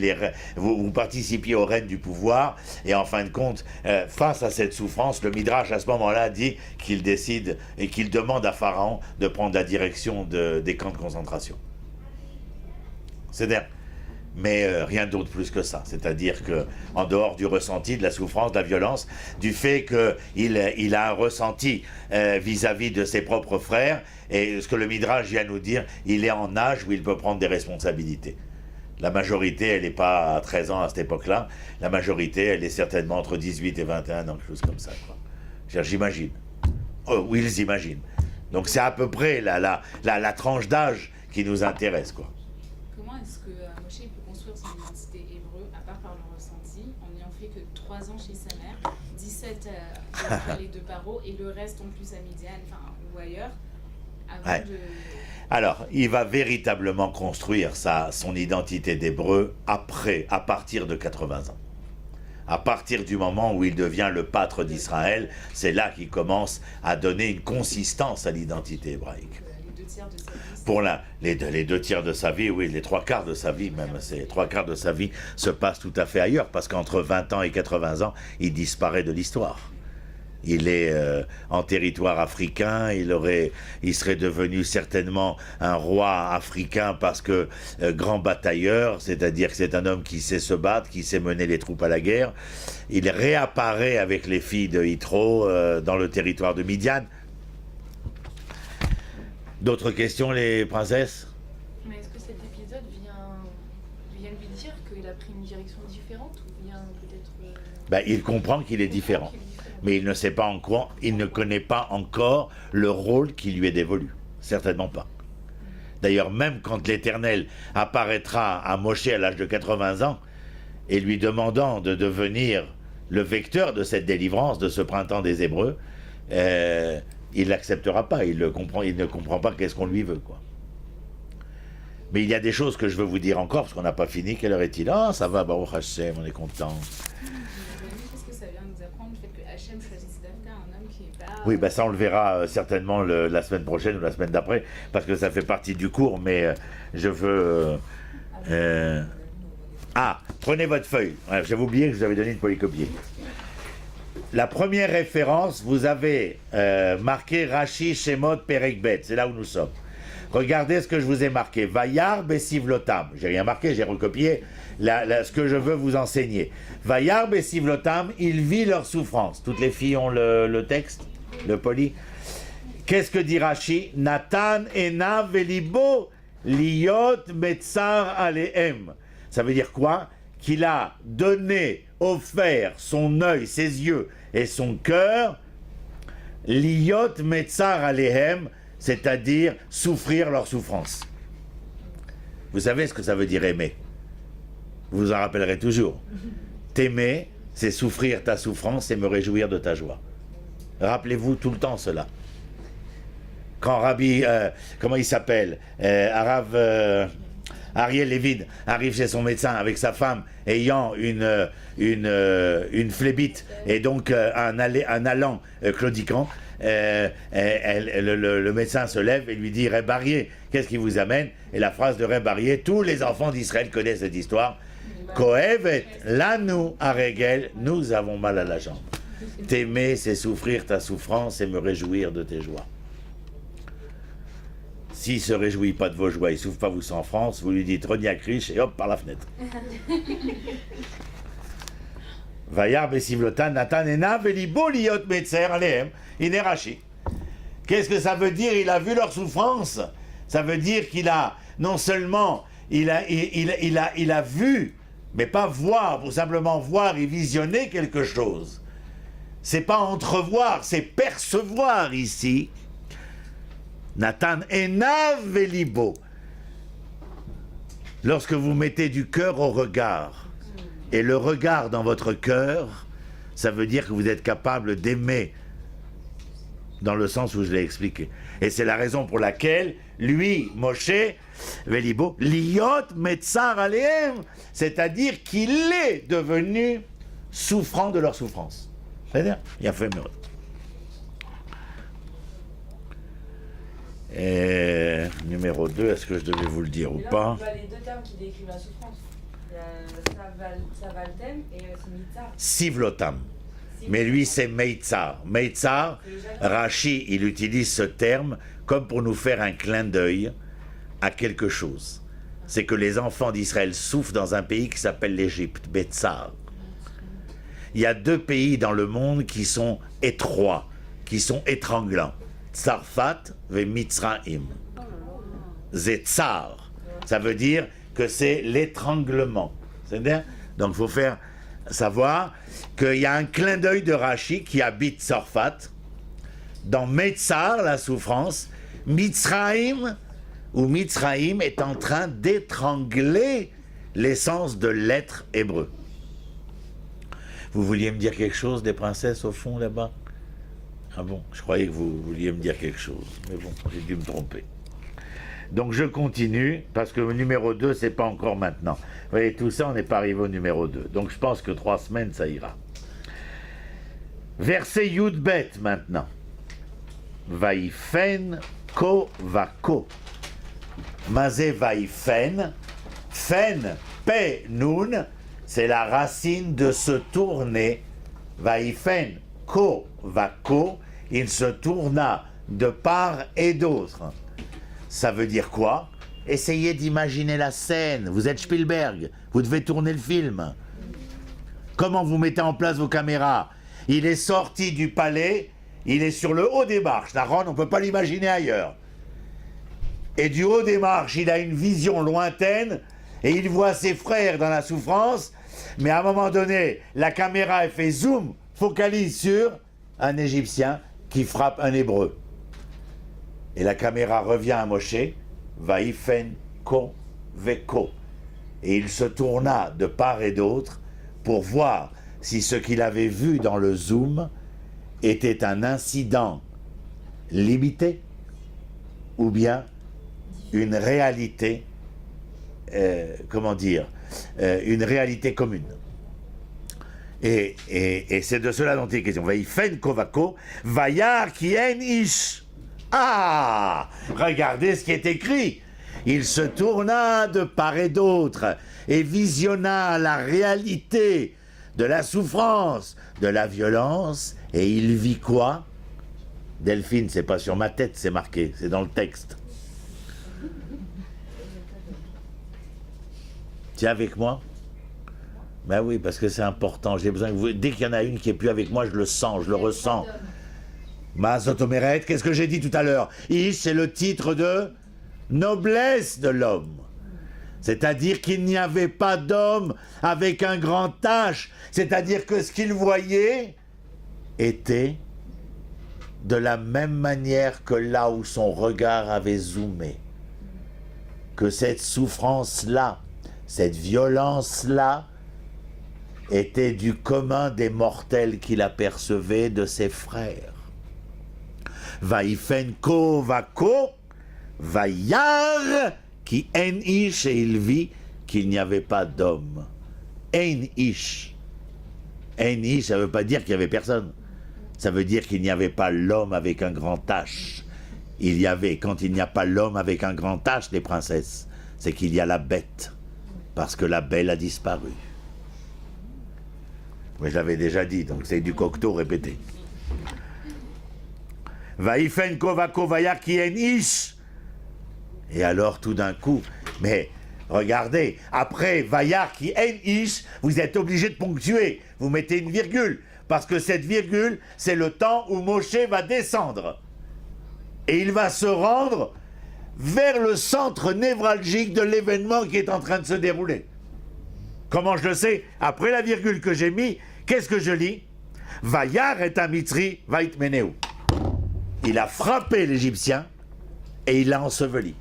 vous participiez au règne du pouvoir. » Et en fin de compte, face à cette souffrance, le Midrash à ce moment-là dit qu'il décide et qu'il demande à Pharaon de prendre la direction des camps de concentration. C'est-à-dire, mais rien d'autre plus que ça. C'est-à-dire que, en dehors du ressenti, de la souffrance, de la violence, du fait qu'il a un ressenti vis-à-vis de ses propres frères, et ce que le Midrash vient nous dire, il est en âge où il peut prendre des responsabilités. La majorité, elle n'est pas à 13 ans à cette époque-là. La majorité, elle est certainement entre 18 et 21 ans, quelque chose comme ça, quoi. J'imagine. Oh, ils imaginent. Donc c'est à peu près la tranche d'âge qui nous intéresse, quoi. Comment est-ce que Moshe peut construire son identité hébreu, à part par le ressenti, en n'ayant fait que 3 ans chez sa mère, 17 dans la vallée de Paro, et le reste en plus à Midian, ou ailleurs, avant de... Alors, il va véritablement construire son identité d'hébreu à partir de 80 ans. À partir du moment où il devient le pâtre d'Israël, c'est là qu'il commence à donner une consistance à l'identité hébraïque. Les 2 tiers de sa vie. Pour les 2 tiers de sa vie, oui, les 3/4 de sa vie même, ces 3/4 de sa vie se passent tout à fait ailleurs, parce qu'entre 20 ans et 80 ans, il disparaît de l'histoire. Il est en territoire africain, il serait devenu certainement un roi africain parce que grand batailleur, c'est-à-dire que c'est un homme qui sait se battre, qui sait mener les troupes à la guerre. Il réapparaît avec les filles de Yitro dans le territoire de Midian. D'autres questions, les princesses? Mais est-ce que cet épisode vient lui dire qu'il a pris une direction différente ou vient peut-être... Il comprend qu'il est différent. Mais il ne sait pas encore, il ne connaît pas encore le rôle qui lui est dévolu. Certainement pas. D'ailleurs, même quand l'Éternel apparaîtra à Moshe à l'âge de 80 ans et lui demandant de devenir le vecteur de cette délivrance, de ce printemps des Hébreux, il l'acceptera pas, il ne comprend pas qu'est-ce qu'on lui veut, quoi. Mais il y a des choses que je veux vous dire encore, parce qu'on n'a pas fini. Quelle heure est-il? Ah, ça va, Baruch Hashem, on est content. Qu'est-ce que ça vient nous apprendre, le fait que Hachem choisisse d'Afka, un homme qui n'est pas... Oui, ça on le verra certainement la semaine prochaine ou la semaine d'après, parce que ça fait partie du cours, mais je veux... prenez votre feuille. J'avais oublié que je vous avais donné une polycopier. La première référence, vous avez marqué Rashi Shemot Perek Bet, c'est là où nous sommes. Regardez ce que je vous ai marqué. Vayar besivlotam. J'ai rien marqué, j'ai recopié ce que je veux vous enseigner. Vayar besivlotam, il vit leur souffrance. Toutes les filles ont le texte, le poly. Qu'est-ce que dit Rashi? Natan ena velibo liot metzar alehem. Ça veut dire quoi? Qu'il a donné, offert son œil, ses yeux et son cœur, liot metzar alehem, c'est-à-dire souffrir leur souffrance. Vous savez ce que ça veut dire aimer? Vous vous en rappellerez toujours. T'aimer, c'est souffrir ta souffrance et me réjouir de ta joie. Rappelez-vous tout le temps cela. Quand Rabbi, comment il s'appelle, Ariel Levin arrive chez son médecin avec sa femme ayant une phlébite et donc un allant claudiquant, le médecin se lève et lui dit « Reb Arié, qu'est-ce qui vous amène ?» Et la phrase de Reb Arié, tous les enfants d'Israël connaissent cette histoire. « Kohevet lanu aregel » nous avons mal à la jambe. T'aimer, c'est souffrir ta souffrance et me réjouir de tes joies. S'il ne se réjouit pas de vos joies, il ne souffre pas vous en France, vous lui dites Reniak riche et hop, par la fenêtre. Vayar besivlotan natan ena velibo liot metzer alehem inerashi. Qu'est-ce que ça veut dire? Il a vu leur souffrance. Ça veut dire qu'il a, non seulement, il a vu, mais pas voir, pour simplement voir et visionner quelque chose. C'est pas entrevoir, c'est percevoir ici. Natan ena velibo. Lorsque vous mettez du cœur au regard, et le regard dans votre cœur, ça veut dire que vous êtes capable d'aimer dans le sens où je l'ai expliqué. Et c'est la raison pour laquelle, lui, Moshe, Velibo, liot metzar alehem, c'est-à-dire qu'il est devenu souffrant de leur souffrance. C'est-à-dire, il a fait mieux. Et numéro 2, est-ce que je devais vous le dire ou Et là, pas? on voit les deux termes qui décrivent la souffrance. Il y a Savaltem et c'est Mitzar. Sivlotam. Mais lui, c'est Meitzar. Meitzar, Rashi, il utilise ce terme comme pour nous faire un clin d'œil à quelque chose. C'est que les enfants d'Israël souffrent dans un pays qui s'appelle l'Égypte, Betzar. Il y a 2 pays dans le monde qui sont étroits, qui sont étranglants. Tsarfat et Mitzraïm. Zetzar. Ça veut dire que c'est l'étranglement. C'est-à-dire, donc il faut faire savoir qu'il y a un clin d'œil de Rashi qui habite Tsarfat. Dans Metzar, la souffrance, Mitzraïm, ou Mitzraïm est en train d'étrangler l'essence de l'être hébreu. Vous vouliez me dire quelque chose des princesses au fond là-bas? Ah bon, je croyais que vous vouliez me dire quelque chose. Mais bon, j'ai dû me tromper. Donc je continue, parce que le numéro 2, c'est pas encore maintenant. Vous voyez, tout ça, on n'est pas arrivé au numéro 2. Donc je pense que 3 semaines, ça ira. Verset Yudbet maintenant. Vaïfen ko vako. Mazé vaïfen. Fen, pe, nun, c'est la racine de se tourner. Vaïfen ko vako. Il se tourna de part et d'autre. Ça veut dire quoi? Essayez d'imaginer la scène. Vous êtes Spielberg, vous devez tourner le film. Comment vous mettez en place vos caméras? Il est sorti du palais, il est sur le haut des marches. Naron, on ne peut pas l'imaginer ailleurs. Et du haut des marches, il a une vision lointaine et il voit ses frères dans la souffrance. Mais à un moment donné, la caméra elle fait zoom, focalise sur un Égyptien qui frappe un Hébreu. Et la caméra revient à Moshe, Vaïfen ko veko. Et il se tourna de part et d'autre pour voir si ce qu'il avait vu dans le zoom était un incident limité ou bien une réalité, une réalité commune. Et c'est de cela dont il est question. Vaïfen ko vako, vayar ki en ish. Ah! Regardez ce qui est écrit. Il se tourna de part et d'autre et visionna la réalité de la souffrance, de la violence, et il vit quoi? Delphine, c'est pas sur ma tête, c'est marqué, c'est dans le texte. Tu es avec moi? Ben oui, parce que c'est important. J'ai besoin que vous... Dès qu'il y en a une qui est plus avec moi, je le sens, je le ressens. Mazotomeret, qu'est-ce que j'ai dit tout à l'heure? Ish, c'est le titre de noblesse de l'homme. C'est-à-dire qu'il n'y avait pas d'homme avec un grand H. C'est-à-dire que ce qu'il voyait était de la même manière que là où son regard avait zoomé. Que cette souffrance-là, cette violence-là, était du commun des mortels qu'il apercevait de ses frères. Vaïfen ko vako, vayar qui en ish, et il vit qu'il n'y avait pas d'homme. En ish. En ish, ça ne veut pas dire qu'il n'y avait personne. Ça veut dire qu'il n'y avait pas l'homme avec un grand H. Il y avait, quand il n'y a pas l'homme avec un grand H, les princesses, c'est qu'il y a la bête. Parce que la belle a disparu. Mais je l'avais déjà dit, donc c'est du cocteau répété. Vaïfen kovako vayar ki en ish. Et alors tout d'un coup, mais regardez, après vayar ki en ish, vous êtes obligé de ponctuer. Vous mettez une virgule, parce que cette virgule, c'est le temps où Moshe va descendre. Et il va se rendre vers le centre névralgique de l'événement qui est en train de se dérouler. Comment je le sais? Après la virgule que j'ai mis, qu'est-ce que je lis? Vayar et Amitri vaitmeneu. Il a frappé l'Égyptien et il l'a enseveli.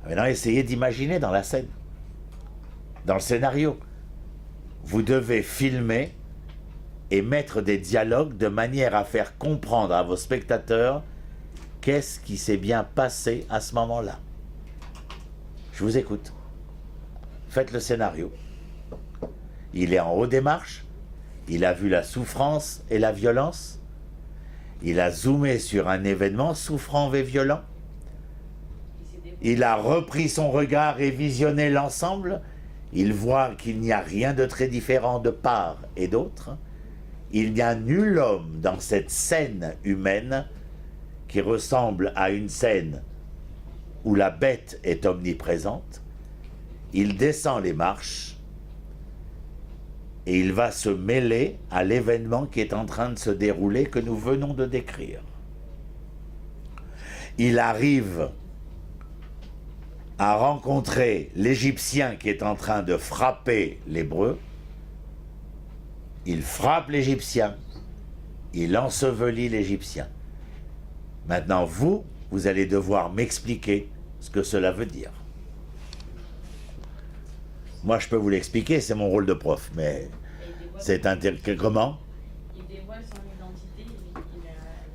Maintenant, essayez d'imaginer dans la scène, dans le scénario. Vous devez filmer et mettre des dialogues de manière à faire comprendre à vos spectateurs qu'est-ce qui s'est bien passé à ce moment-là. Je vous écoute. Faites le scénario. Il est en haut des marches, il a vu la souffrance et la violence, il a zoomé sur un événement souffrant et violent, il a repris son regard et visionné l'ensemble, il voit qu'il n'y a rien de très différent de part et d'autre, il n'y a nul homme dans cette scène humaine qui ressemble à une scène où la bête est omniprésente. Il descend les marches et il va se mêler à l'événement qui est en train de se dérouler, que nous venons de décrire. Il arrive à rencontrer l'Égyptien qui est en train de frapper l'Hébreu. Il frappe l'Égyptien, il ensevelit l'Égyptien. Maintenant, vous allez devoir m'expliquer ce que cela veut dire. Moi, je peux vous l'expliquer, c'est mon rôle de prof, mais c'est comment? Il dévoile son identité,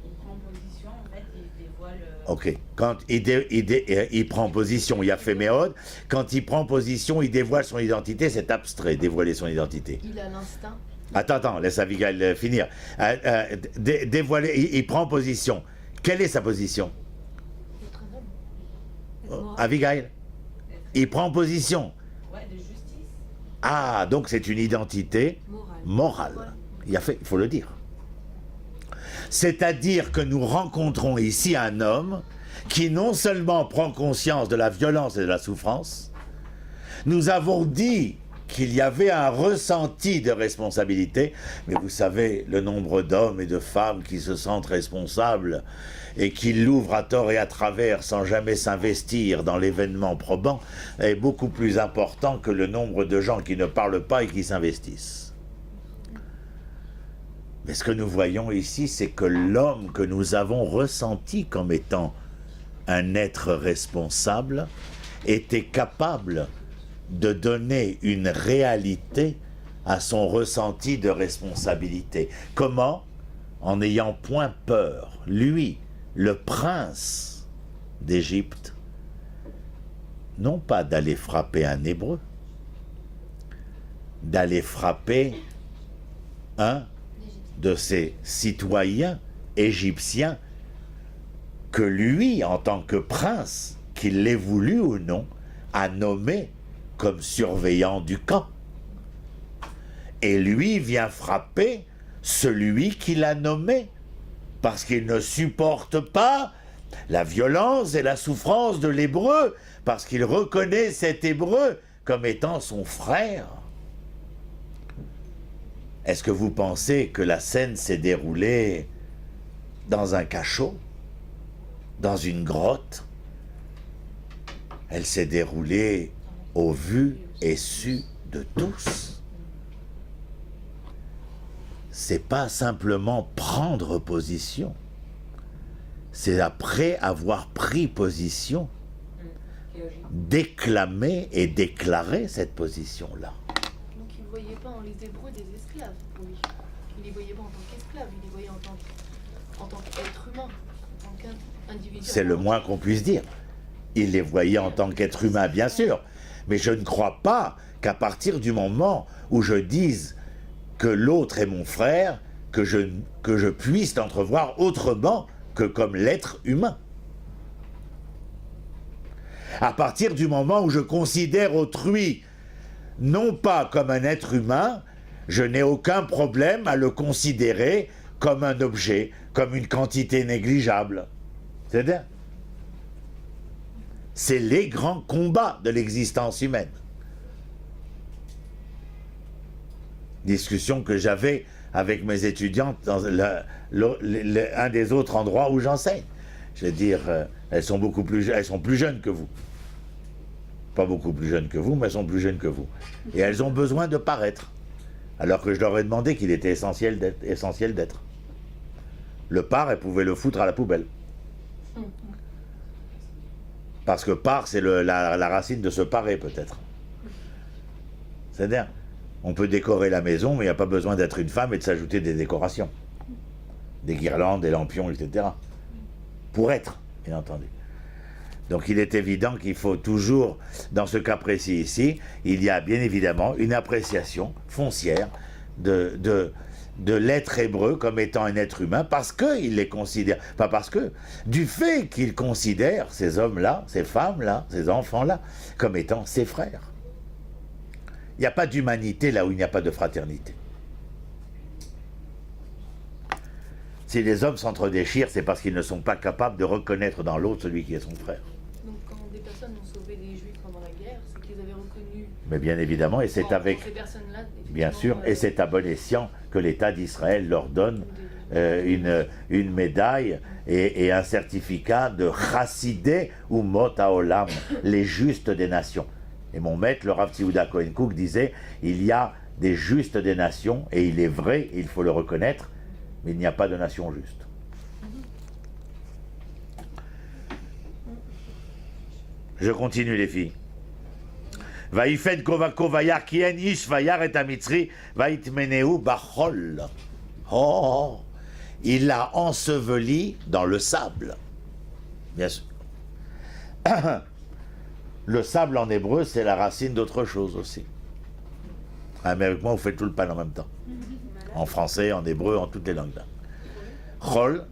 il prend position, en fait, il dévoile... Ok, quand il prend position, il y a fait méode. Quand il prend position, il dévoile son identité, c'est abstrait, dévoiler son identité. Il a l'instinct. Attends, laisse Abigail finir. Dévoiler, il prend position. Quelle est sa position? Abigail, il prend position. Ouais, de justice. Ah, donc c'est une identité morale. Il faut le dire. C'est-à-dire que nous rencontrons ici un homme qui non seulement prend conscience de la violence et de la souffrance, nous avons dit qu'il y avait un ressenti de responsabilité, mais vous savez, le nombre d'hommes et de femmes qui se sentent responsables et qui l'ouvrent à tort et à travers sans jamais s'investir dans l'événement probant est beaucoup plus important que le nombre de gens qui ne parlent pas et qui s'investissent. Mais ce que nous voyons ici, c'est que l'homme que nous avons ressenti comme étant un être responsable était capable de donner une réalité à son ressenti de responsabilité. Comment? En n'ayant point peur, lui, le prince d'Égypte, non pas d'aller frapper un Hébreu, d'aller frapper un de ses citoyens égyptiens que lui, en tant que prince, qu'il l'ait voulu ou non, a nommé comme surveillant du camp. Et lui vient frapper celui qu'il a nommé, parce qu'il ne supporte pas la violence et la souffrance de l'Hébreu, parce qu'il reconnaît cet Hébreu comme étant son frère. Est-ce que vous pensez que la scène s'est déroulée dans un cachot, dans une grotte? Elle s'est déroulée au vu et su de tous. C'est pas simplement prendre position, c'est après avoir pris position, déclamer et déclarer cette position-là. Donc il ne voyait pas en les Hébreux des esclaves pour lui. Il ne les voyait pas en tant qu'esclaves, il les voyait en tant qu'être humain, en tant qu'individu. C'est le moins qu'on puisse dire. Il les voyait en tant qu'être humain, bien sûr. Mais je ne crois pas qu'à partir du moment où je dise que l'autre est mon frère, que je puisse l'entrevoir autrement que comme l'être humain. À partir du moment où je considère autrui non pas comme un être humain, je n'ai aucun problème à le considérer comme un objet, comme une quantité négligeable. C'est-à-dire, c'est les grands combats de l'existence humaine. Discussion que j'avais avec mes étudiantes dans un des autres endroits où j'enseigne. Je veux dire, elles sont plus jeunes que vous. Pas beaucoup plus jeunes que vous, mais elles sont plus jeunes que vous. Et elles ont besoin de paraître. Alors que je leur ai demandé qu'il était essentiel d'être. Le part, elles pouvaient le foutre à la poubelle. Parce que part, c'est la racine de se parer, peut-être. C'est-à-dire, On peut décorer la maison, mais il n'y a pas besoin d'être une femme et de s'ajouter des décorations. Des guirlandes, des lampions, etc. Pour être, bien entendu. Donc il est évident qu'il faut toujours, dans ce cas précis ici, il y a bien évidemment une appréciation foncière de l'être hébreu comme étant un être humain, parce qu'il les considère, pas parce que, du fait qu'il considère ces hommes-là, ces femmes-là, ces enfants-là, comme étant ses frères. Il n'y a pas d'humanité là où il n'y a pas de fraternité. Si les hommes s'entre-déchirent, c'est parce qu'ils ne sont pas capables de reconnaître dans l'autre celui qui est son frère. Donc quand des personnes ont sauvé des juifs pendant la guerre, c'est qu'ils avaient reconnu. Mais bien évidemment, et c'est avec, Ces personnes-là, bien sûr, et c'est à bon escient que l'État d'Israël leur donne une médaille et un certificat de Chassidé ou Mot Haolam, les justes des nations. Et mon maître, le Rav Tzviuda Cohen Cook, disait, il y a des justes des nations, et il est vrai, il faut le reconnaître, mais il n'y a pas de nation juste. Je continue les filles. Vaïfed kovako vayar kien ish vayar et amitri vaïtmeneu bachol. Oh, il l'a enseveli dans le sable. Bien sûr. Le sable en hébreu, c'est la racine d'autre chose aussi. Ah, mais avec moi, vous faites tout le pan en même temps. En français, en hébreu, en toutes les langues. Chol.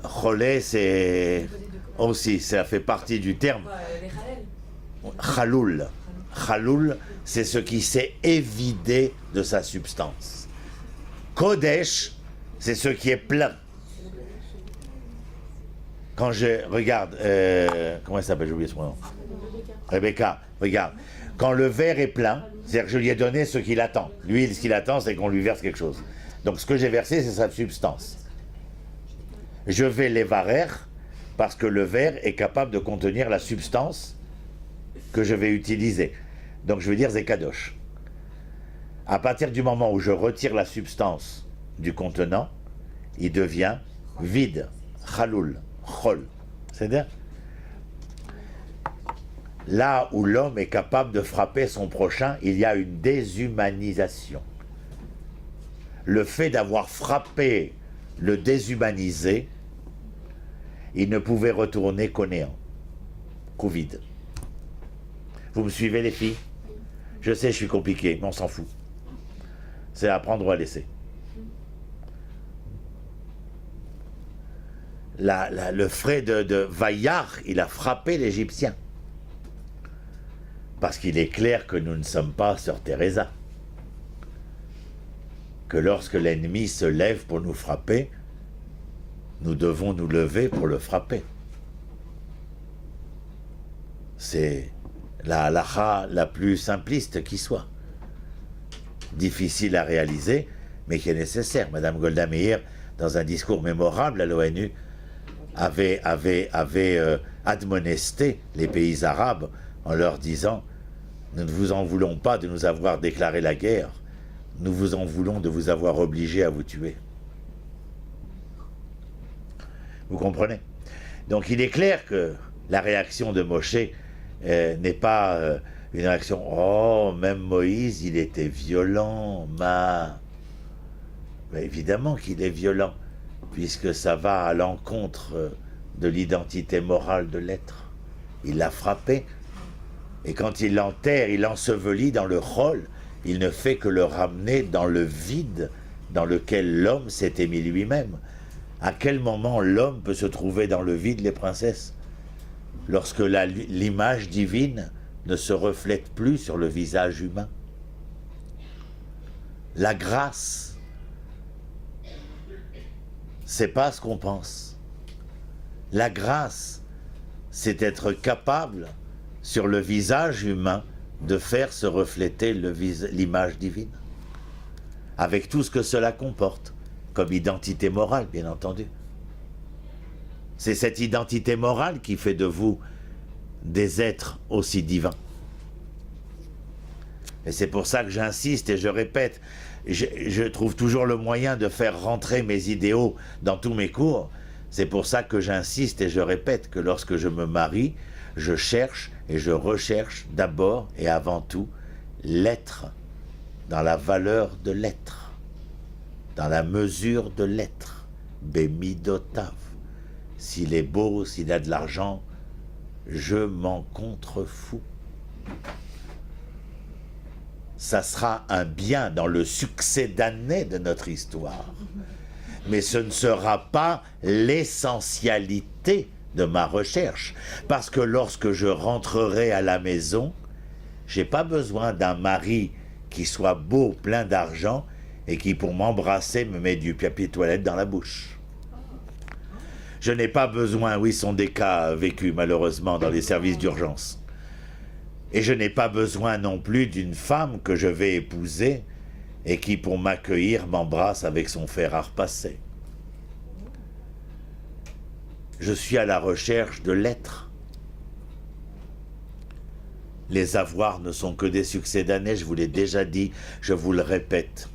Cholé, c'est aussi, ça fait partie du terme. Les Khalel. Chaloul. Chaloul, c'est ce qui s'est évidé de sa substance. Kodesh, c'est ce qui est plein. Quand je regarde, comment elle s'appelle, j'ai oublié son nom. Rebecca, regarde. Quand le verre est plein, c'est-à-dire que je lui ai donné ce qu'il attend. Lui, ce qu'il attend, c'est qu'on lui verse quelque chose. Donc ce que j'ai versé, c'est sa substance. Je vais l'évarer parce que le verre est capable de contenir la substance que je vais utiliser. Donc je veux dire zekadosh. À partir du moment où je retire la substance du contenant, il devient vide, chaloul, chol. C'est-à-dire là où l'homme est capable de frapper son prochain, il y a une déshumanisation. Le fait d'avoir frappé le déshumanisé, il ne pouvait retourner qu'au néant, qu'au vide. Vous me suivez les filles? Je sais, je suis compliqué, mais on s'en fout. C'est à prendre ou à laisser. Le frère de Vaillard, il a frappé l'Égyptien. Parce qu'il est clair que nous ne sommes pas Sœur Teresa. Que lorsque l'ennemi se lève pour nous frapper, nous devons nous lever pour le frapper. C'est la halakha la plus simpliste qui soit. Difficile à réaliser, mais qui est nécessaire. Madame Golda Meir, dans un discours mémorable à l'ONU, avait admonesté les pays arabes en leur disant « Nous ne vous en voulons pas de nous avoir déclaré la guerre, nous vous en voulons de vous avoir obligés à vous tuer. » Vous comprenez? Donc il est clair que la réaction de Moshe n'est pas une réaction « Oh, même Moïse, il était violent, ma... » Mais évidemment qu'il est violent, puisque ça va à l'encontre de l'identité morale de l'être. Il l'a frappé, et quand il l'enterre, il l'ensevelit dans le chol, il ne fait que le ramener dans le vide dans lequel l'homme s'était mis lui-même. À quel moment l'homme peut se trouver dans le vide, les princesses? Lorsque l'image divine ne se reflète plus sur le visage humain. La grâce, c'est pas ce qu'on pense. La grâce, c'est être capable, sur le visage humain, de faire se refléter l'image divine. Avec tout ce que cela comporte, comme identité morale, bien entendu. C'est cette identité morale qui fait de vous des êtres aussi divins. Et c'est pour ça que j'insiste et je répète, je trouve toujours le moyen de faire rentrer mes idéaux dans tous mes cours. C'est pour ça que j'insiste et je répète que lorsque je me marie, je cherche et je recherche d'abord et avant tout l'être, dans la valeur de l'être, dans la mesure de l'être. Bemidotav. S'il est beau, s'il a de l'argent, je m'en contrefous. Ça sera un bien dans le succès d'année de notre histoire. Mais ce ne sera pas l'essentialité de ma recherche. Parce que lorsque je rentrerai à la maison, j'ai pas besoin d'un mari qui soit beau, plein d'argent, et qui, pour m'embrasser, me met du papier toilette dans la bouche. Je n'ai pas besoin, oui, ce sont des cas vécus malheureusement dans les services d'urgence. Et je n'ai pas besoin non plus d'une femme que je vais épouser et qui, pour m'accueillir, m'embrasse avec son fer à repasser. Je suis à la recherche de l'être. Les avoirs ne sont que des succès d'année, je vous l'ai déjà dit, je vous le répète.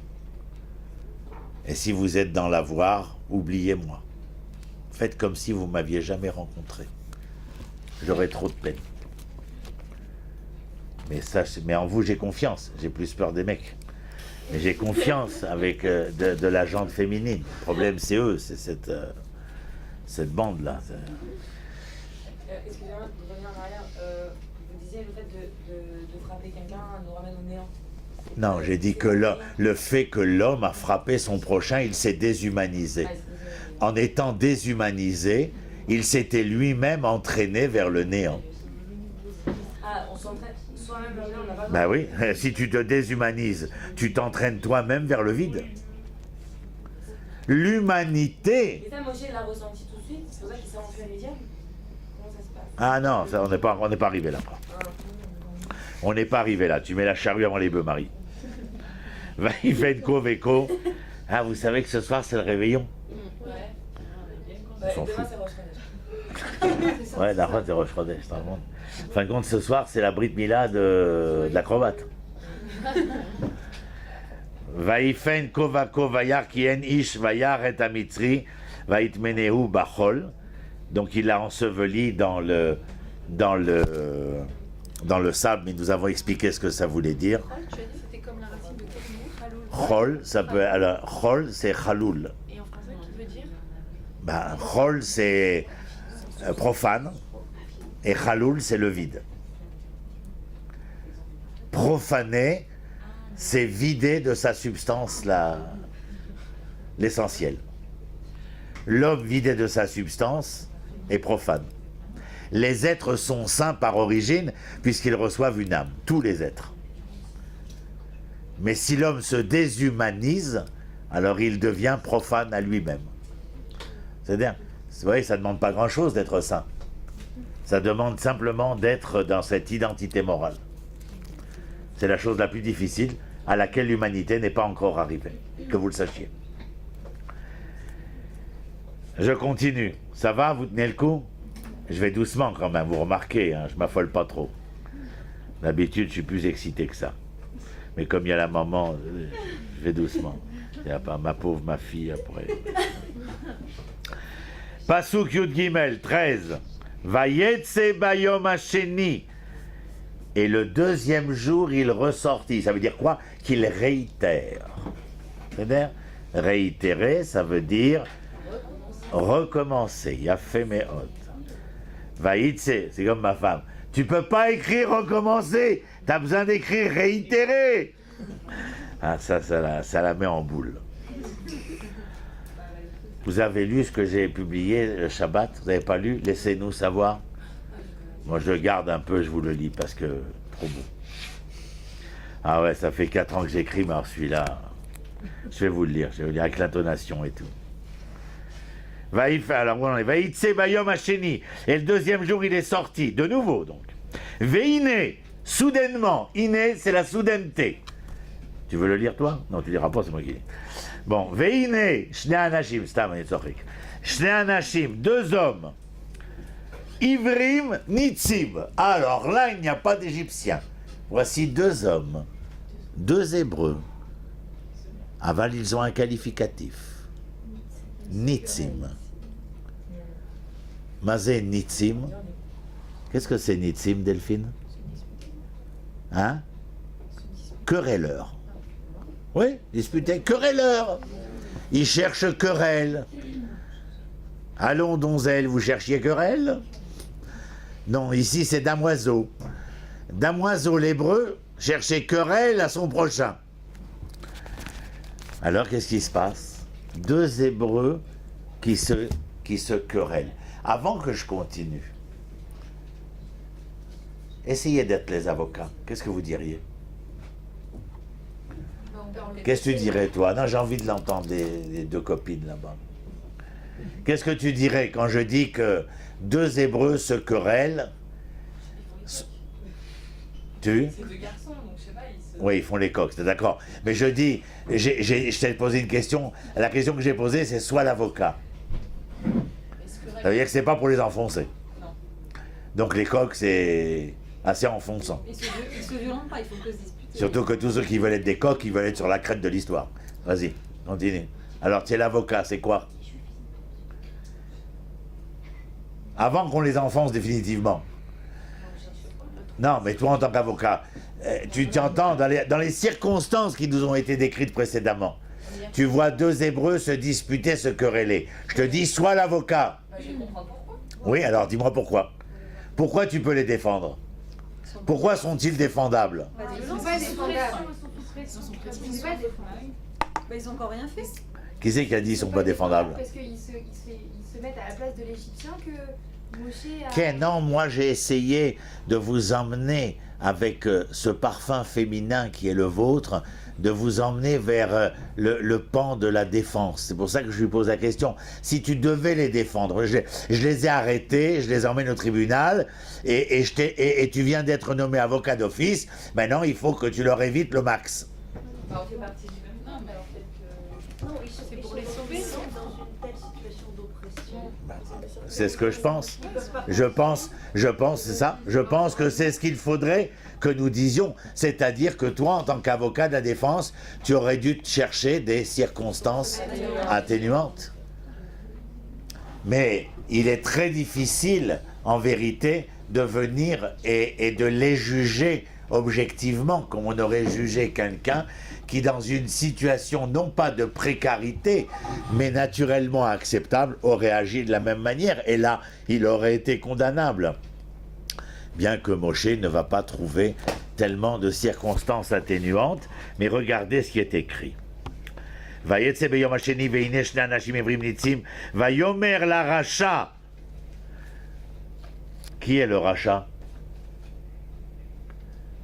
Et si vous êtes dans l'avoir, oubliez-moi. Faites comme si vous ne m'aviez jamais rencontré. J'aurais trop de peine. Mais en vous, j'ai confiance. J'ai plus peur des mecs. Mais j'ai confiance avec de la gente féminine. Le problème, c'est eux, c'est cette bande-là. Excusez-moi de revenir en arrière. Vous disiez le fait de frapper quelqu'un nous ramène au néant. Non, j'ai dit que le fait que l'homme a frappé son prochain, il s'est déshumanisé. En étant déshumanisé, il s'était lui-même entraîné vers le néant. Ah, on s'entraîne soi-même vers le néant, on n'a pas le Ben oui, si tu te déshumanises, tu t'entraînes toi-même vers le vide. L'humanité... Et ça, Moshe l'a ressenti tout de suite, c'est pour ça qu'il s'est enfui à Midian. Comment ça se passe? Ah non, ça, on n'est pas arrivé là. On n'est pas arrivé là. Tu mets la charrue avant les bœufs, Marie. Vaïfenko, Veko. Ah, vous savez que ce soir, c'est le réveillon. Ouais. On s'en Demain, fout. c'est Rosh Chodesh. Ouais, la route est Rosh Chodesh, dans le monde. En fin de compte, ce soir, c'est la Brit Mila de l'acrobate. Vaïfen kovako vayar kien ish vayar et amitri vaïtmenehu bachol. Donc il l'a enseveli dans le sable, mais nous avons expliqué ce que ça voulait dire. Chol, tu as dit c'était comme la racine de quel mot? Chol, ça peut, alors, chol, c'est chaloul. Et en français, qui veut dire? Ben, chol, c'est profane, et chaloul, c'est le vide. Profaner, c'est vider de sa substance l'essentiel. L'homme vidé de sa substance est profane. Les êtres sont saints par origine puisqu'ils reçoivent une âme, tous les êtres. Mais si l'homme se déshumanise, alors il devient profane à lui-même. C'est-à-dire, vous voyez, ça ne demande pas grand-chose d'être saint. Ça demande simplement d'être dans cette identité morale. C'est la chose la plus difficile à laquelle l'humanité n'est pas encore arrivée, que vous le sachiez. Je continue. Ça va, vous tenez le coup? Je vais doucement quand même, vous remarquez, hein, je m'affole pas trop. D'habitude, je suis plus excité que ça. Mais comme il y a la maman, je vais doucement. Il n'y a pas ma pauvre, ma fille après. Pasuk Yud Gimel 13. Vayetse bayom hasheni. Et le deuxième jour, il ressortit. Ça veut dire quoi? Qu'il réitère. C'est-à-dire, réitérer, ça veut dire recommencer. Yafé me'od. Vaïtse, c'est comme ma femme. Tu peux pas écrire recommencer. Tu as besoin d'écrire réitérer. Ah, ça la met en boule. Vous avez lu ce que j'ai publié le Shabbat? Vous n'avez pas lu? Laissez-nous savoir. Moi, je garde un peu, je vous le lis parce que trop beau. Ah ouais, ça fait 4 ans que j'écris, mais alors celui-là, je vais vous le lire avec l'intonation et tout. Alors voilà, on est Vaïtse Bayom Hasheni. Et le deuxième jour, il est sorti, de nouveau donc. Veine, soudainement. Iné, c'est la soudaineté. Tu veux le lire toi? Non, tu liras pas, c'est moi qui lis. Bon, Veine, Shne Anashim, Stam Netzorek. Shne Anashim, 2 hommes. Ivrim, Nitzim. Alors là, il n'y a pas d'Égyptiens. Voici 2 hommes, 2 Hébreux. Aval, ils ont un qualificatif. Nitzim. Mazé Nitzim. Qu'est-ce que c'est Nitzim, Delphine? Hein? Querelleur. Oui, disputer, querelleur. Il cherche querelle. Allons, donzelle, vous cherchiez querelle? Non, ici c'est damoiseau. Damoiseau l'hébreu cherchait querelle à son prochain. Alors qu'est-ce qui se passe? Deux hébreux qui se querellent. Avant que je continue, essayez d'être les avocats. Qu'est-ce que vous diriez? Qu'est-ce que tu dirais, toi? Non, j'ai envie de l'entendre des deux copines là-bas. Qu'est-ce que tu dirais quand je dis que deux hébreux se querellent? Tu? C'est deux garçons, donc je sais pas, ils se... Oui, ils font les coqs, c'est d'accord. Mais je dis, je t'ai posé une question. La question que j'ai posée, c'est soit l'avocat. Ça veut dire que c'est pas pour les enfoncer. Non. Donc les coqs, c'est assez enfonçant. Ils se violentent pas, il faut que se disputer. Surtout que tous ceux qui veulent être des coqs, ils veulent être sur la crête de l'histoire. Vas-y, continue. Alors, tu es l'avocat, c'est quoi? Avant qu'on les enfonce définitivement. Non, mais toi, en tant qu'avocat, tu entends dans les circonstances qui nous ont été décrites précédemment. Tu vois deux hébreux se disputer, se quereller. Je te dis, sois l'avocat. Bah, je comprends pourquoi. Oui, alors dis-moi pourquoi. Pourquoi tu peux les défendre? Pourquoi sont-ils défendables? Ils sont pas défendables. Ils sont Ils sont pas défendables. Bah, ils ont encore rien fait. Qui c'est qui a dit qu'ils sont pas défendables? Parce qu'ils se mettent à la place de l'Égyptien que Moshe a... Ok, non, moi j'ai essayé de vous emmener avec ce parfum féminin qui est le vôtre, de vous emmener vers le pan de la défense. C'est pour ça que je lui pose la question. Si tu devais les défendre, je les ai arrêtés, je les emmène au tribunal, et tu viens d'être nommé avocat d'office, maintenant il faut que tu leur évites le max. Bah, on fait partie du même temps, mais en fait... Non, C'est pour les sauver, non? Dans une telle situation d'oppression. C'est ce que je pense. Je pense, c'est ça. Je pense que c'est ce qu'il faudrait que nous disions. C'est-à-dire que toi, en tant qu'avocat de la défense, tu aurais dû te chercher des circonstances atténuantes. Mais il est très difficile, en vérité, de venir et de les juger objectivement, comme on aurait jugé quelqu'un qui, dans une situation non pas de précarité, mais naturellement acceptable, aurait agi de la même manière. Et là, il aurait été condamnable. Bien que Moshe ne va pas trouver tellement de circonstances atténuantes, mais regardez ce qui est écrit. Vayetze beyom hasheni ve'hine shne anashim ivrim nitzim vayomer la racha. Qui est le rachat?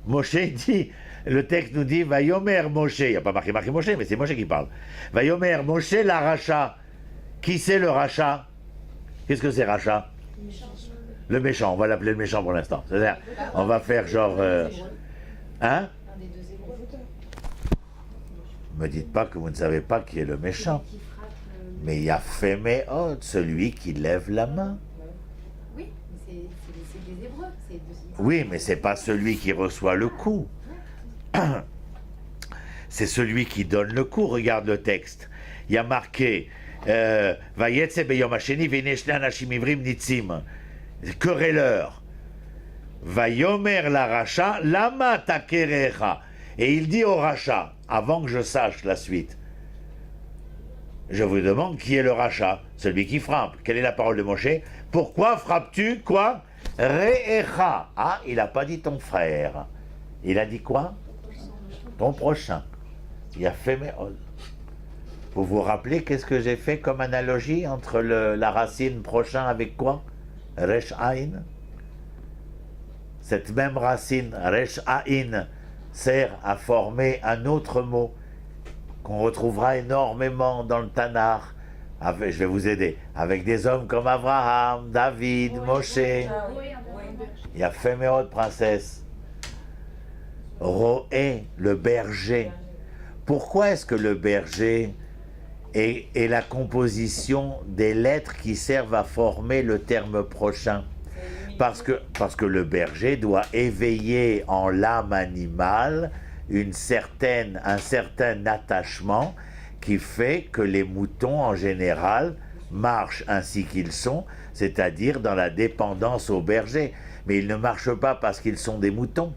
Moshe dit, le texte nous dit Vayomer Moshe, il n'y a pas marqué Moshe, mais c'est Moshe qui parle. Vayomer Moshe la racha. Qui c'est le rachat? Qu'est-ce que c'est rachat? Le méchant, on va l'appeler le méchant pour l'instant. C'est-à-dire, on va faire genre. Hein? Me dites pas que vous ne savez pas qui est le méchant. Mais il y a Féméod, celui qui lève la main. Oui, mais c'est des Hébreux. Oui, mais c'est pas celui qui reçoit le coup. C'est celui qui donne le coup. Regarde le texte. Il y a marqué Vayetze beyom hasheni ve'hine shne anashim ivrim nitzim. Querelleur. Vayomer la racha lama takerecha. Et il dit au rachat, avant que je sache la suite, je vous demande qui est le rachat, celui qui frappe. Quelle est la parole de Moshe? Pourquoi frappes-tu quoi? Re'echa. Ah, il n'a pas dit ton frère. Il a dit quoi? Ton prochain. Il a fait méod. Vous vous rappelez qu'est-ce que j'ai fait comme analogie entre la racine prochain avec quoi? Resh Ain. Cette même racine, Resh Ain, sert à former un autre mot qu'on retrouvera énormément dans le Tanakh. Je vais vous aider. Avec des hommes comme Abraham, David, Moshe. Il y a Féméod, princesse. Roé, le berger. Pourquoi est-ce que le berger est la composition des lettres qui servent à former le terme prochain? Parce que le berger doit éveiller en l'âme animale un certain attachement qui fait que les moutons en général marchent ainsi qu'ils sont, c'est-à-dire dans la dépendance au berger. Mais ils ne marchent pas parce qu'ils sont des moutons.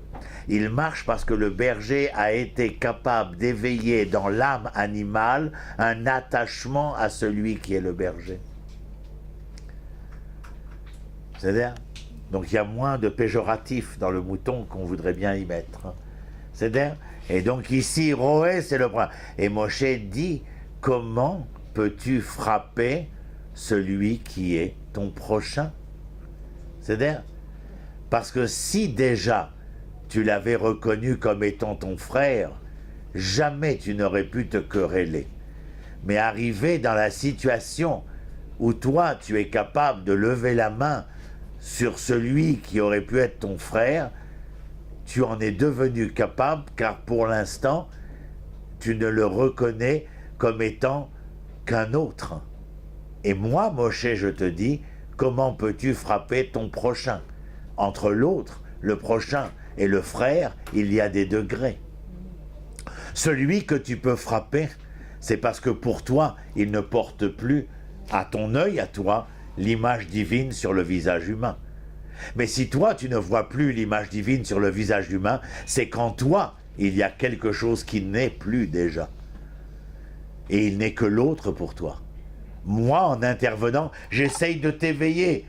Ils marchent parce que le berger a été capable d'éveiller dans l'âme animale un attachement à celui qui est le berger. C'est-à-dire, donc il y a moins de péjoratifs dans le mouton qu'on voudrait bien y mettre. C'est-à-dire, et donc ici, Roé, c'est le point. Et Moshe dit, comment peux-tu frapper celui qui est ton prochain? C'est-à-dire, parce que si déjà tu l'avais reconnu comme étant ton frère, jamais tu n'aurais pu te quereller. Mais arrivé dans la situation où toi, tu es capable de lever la main sur celui qui aurait pu être ton frère, tu en es devenu capable, car pour l'instant, tu ne le reconnais comme étant qu'un autre. Et moi, Moshe, je te dis, comment peux-tu frapper ton prochain? Entre l'autre, le prochain et le frère, il y a des degrés. Celui que tu peux frapper, c'est parce que pour toi, il ne porte plus à ton œil, à toi, l'image divine sur le visage humain. Mais si toi, tu ne vois plus l'image divine sur le visage humain, c'est qu'en toi, il y a quelque chose qui n'est plus déjà. Et il n'est que l'autre pour toi. Moi, en intervenant, j'essaye de t'éveiller,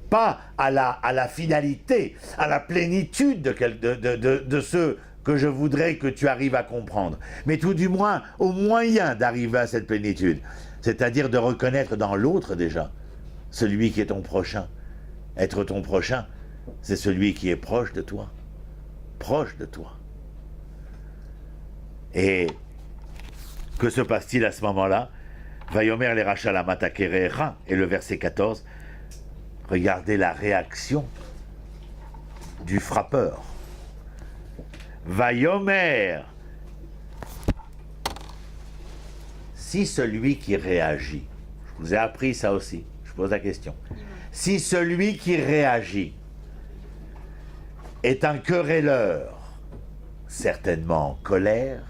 pas à la finalité, à la plénitude de ce que je voudrais que tu arrives à comprendre, mais tout du moins au moyen d'arriver à cette plénitude, c'est-à-dire de reconnaître dans l'autre déjà celui qui est ton prochain. Être ton prochain, c'est celui qui est proche de toi. Proche de toi. Et que se passe-t-il à ce moment-là? Vayomer les rachas la matakerecha, et le verset 14, regardez la réaction du frappeur. Vayomer, si celui qui réagit, je vous ai appris ça aussi, je pose la question, si celui qui réagit est un querelleur, certainement en colère,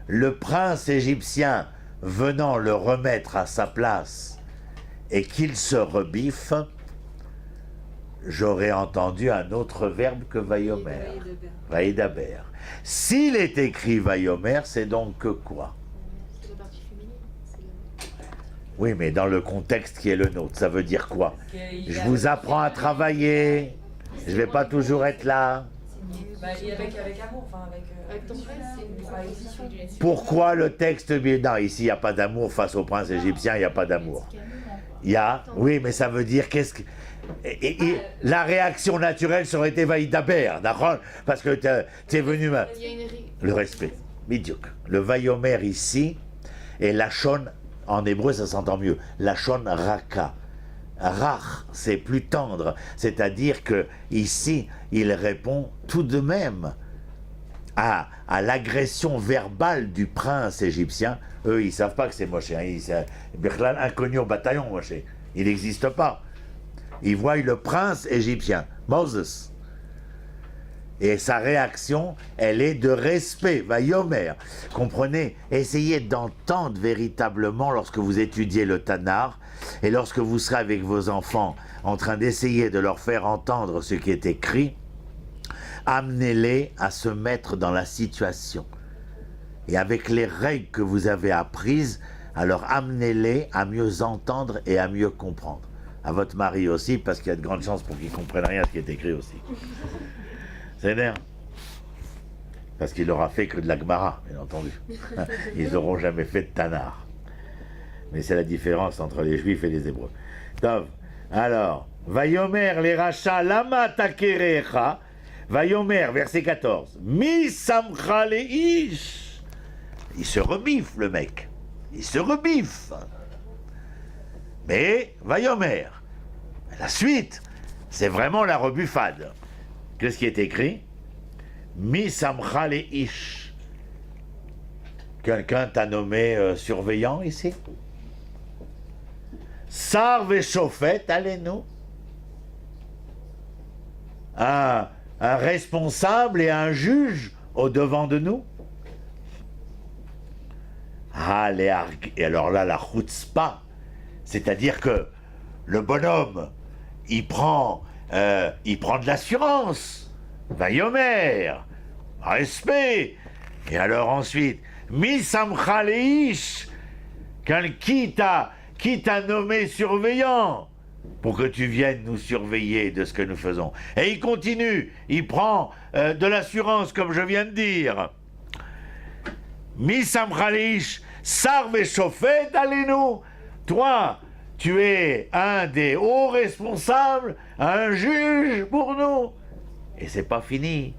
le prince égyptien venant le remettre à sa place et qu'il se rebiffe, j'aurais entendu un autre verbe que Vayomer. Vaïdaber. S'il est écrit Vayomer, c'est donc que quoi? C'est la partie féminine. Oui, mais dans le contexte qui est le nôtre, ça veut dire quoi? Je vous apprends à travailler, je ne vais pas toujours être là. Bah, et avec amour, enfin Avec ton frère, c'est une proposition. Pourquoi le texte... Non, ici, il n'y a pas d'amour face au prince égyptien, il n'y a pas d'amour. Il y a... Oui, mais ça veut dire qu'est-ce que... la réaction naturelle serait été Vaïdaber, d'accord? Parce que tu es venu... Il y a une Le respect, Bidiouk. Le Vayomer ici, et Lachon, en hébreu ça s'entend mieux, Lachon Raka. Rach, c'est plus tendre, c'est-à-dire que ici, il répond tout de même à l'agression verbale du prince égyptien. Eux, ils ne savent pas que c'est Moshe. Birlan inconnu au bataillon, Moshe. Il n'existe pas. Ils voient le prince égyptien, Moses. Et sa réaction, elle est de respect, Vayomer. Comprenez, essayez d'entendre véritablement lorsque vous étudiez le Tanar et lorsque vous serez avec vos enfants en train d'essayer de leur faire entendre ce qui est écrit, amenez-les à se mettre dans la situation. Et avec les règles que vous avez apprises, alors amenez-les à mieux entendre et à mieux comprendre. À votre mari aussi, parce qu'il y a de grandes chances pour qu'il ne comprenne rien à ce qui est écrit aussi. C'est bien. Parce qu'il n'aura fait que de la Gemara, bien entendu. Ils n'auront jamais fait de Tanar. Mais c'est la différence entre les Juifs et les Hébreux. Tov. Alors, Vayomer les rachas lama takerecha. Vayomer, verset 14. Mi samcha le ish. Il se rebiffe, le mec. Il se rebiffe. Mais, Vayomer. La suite, c'est vraiment la rebuffade. Qu'est-ce qui est écrit? Mi samcha le ish. Quelqu'un t'a nommé surveillant ici? Sar veshofet, allez-nous. Un responsable et un juge au devant de nous. Ah, et alors là, la chutzpah, c'est-à-dire que le bonhomme, il prend il prend de l'assurance. Vayomer, respect. Et alors ensuite, Misamcha leish, qui t'a nommé surveillant pour que tu viennes nous surveiller de ce que nous faisons. Et il continue, il prend de l'assurance, comme je viens de dire. Misamcha leish, sarve shofet alenu. Toi, tu es un des hauts responsables, un juge pour nous. Et c'est pas fini.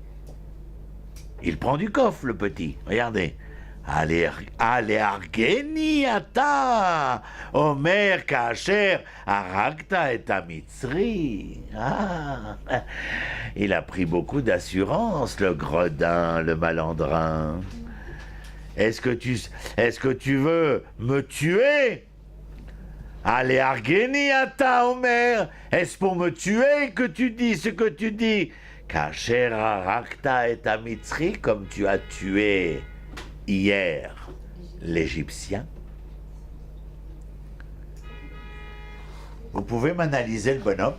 Il prend du coffre, le petit. Regardez. Allez argeni ata, Omer kasher arakta et amitzri. Ah, il a pris beaucoup d'assurance, le gredin, le malandrin. Est-ce que tu veux me tuer? Allez argeni ata, Omer. Est-ce pour me tuer que tu dis ce que tu dis? Kasher arakta et amitzri, comme tu as tué hier l'Égyptien. Vous pouvez m'analyser le bonhomme?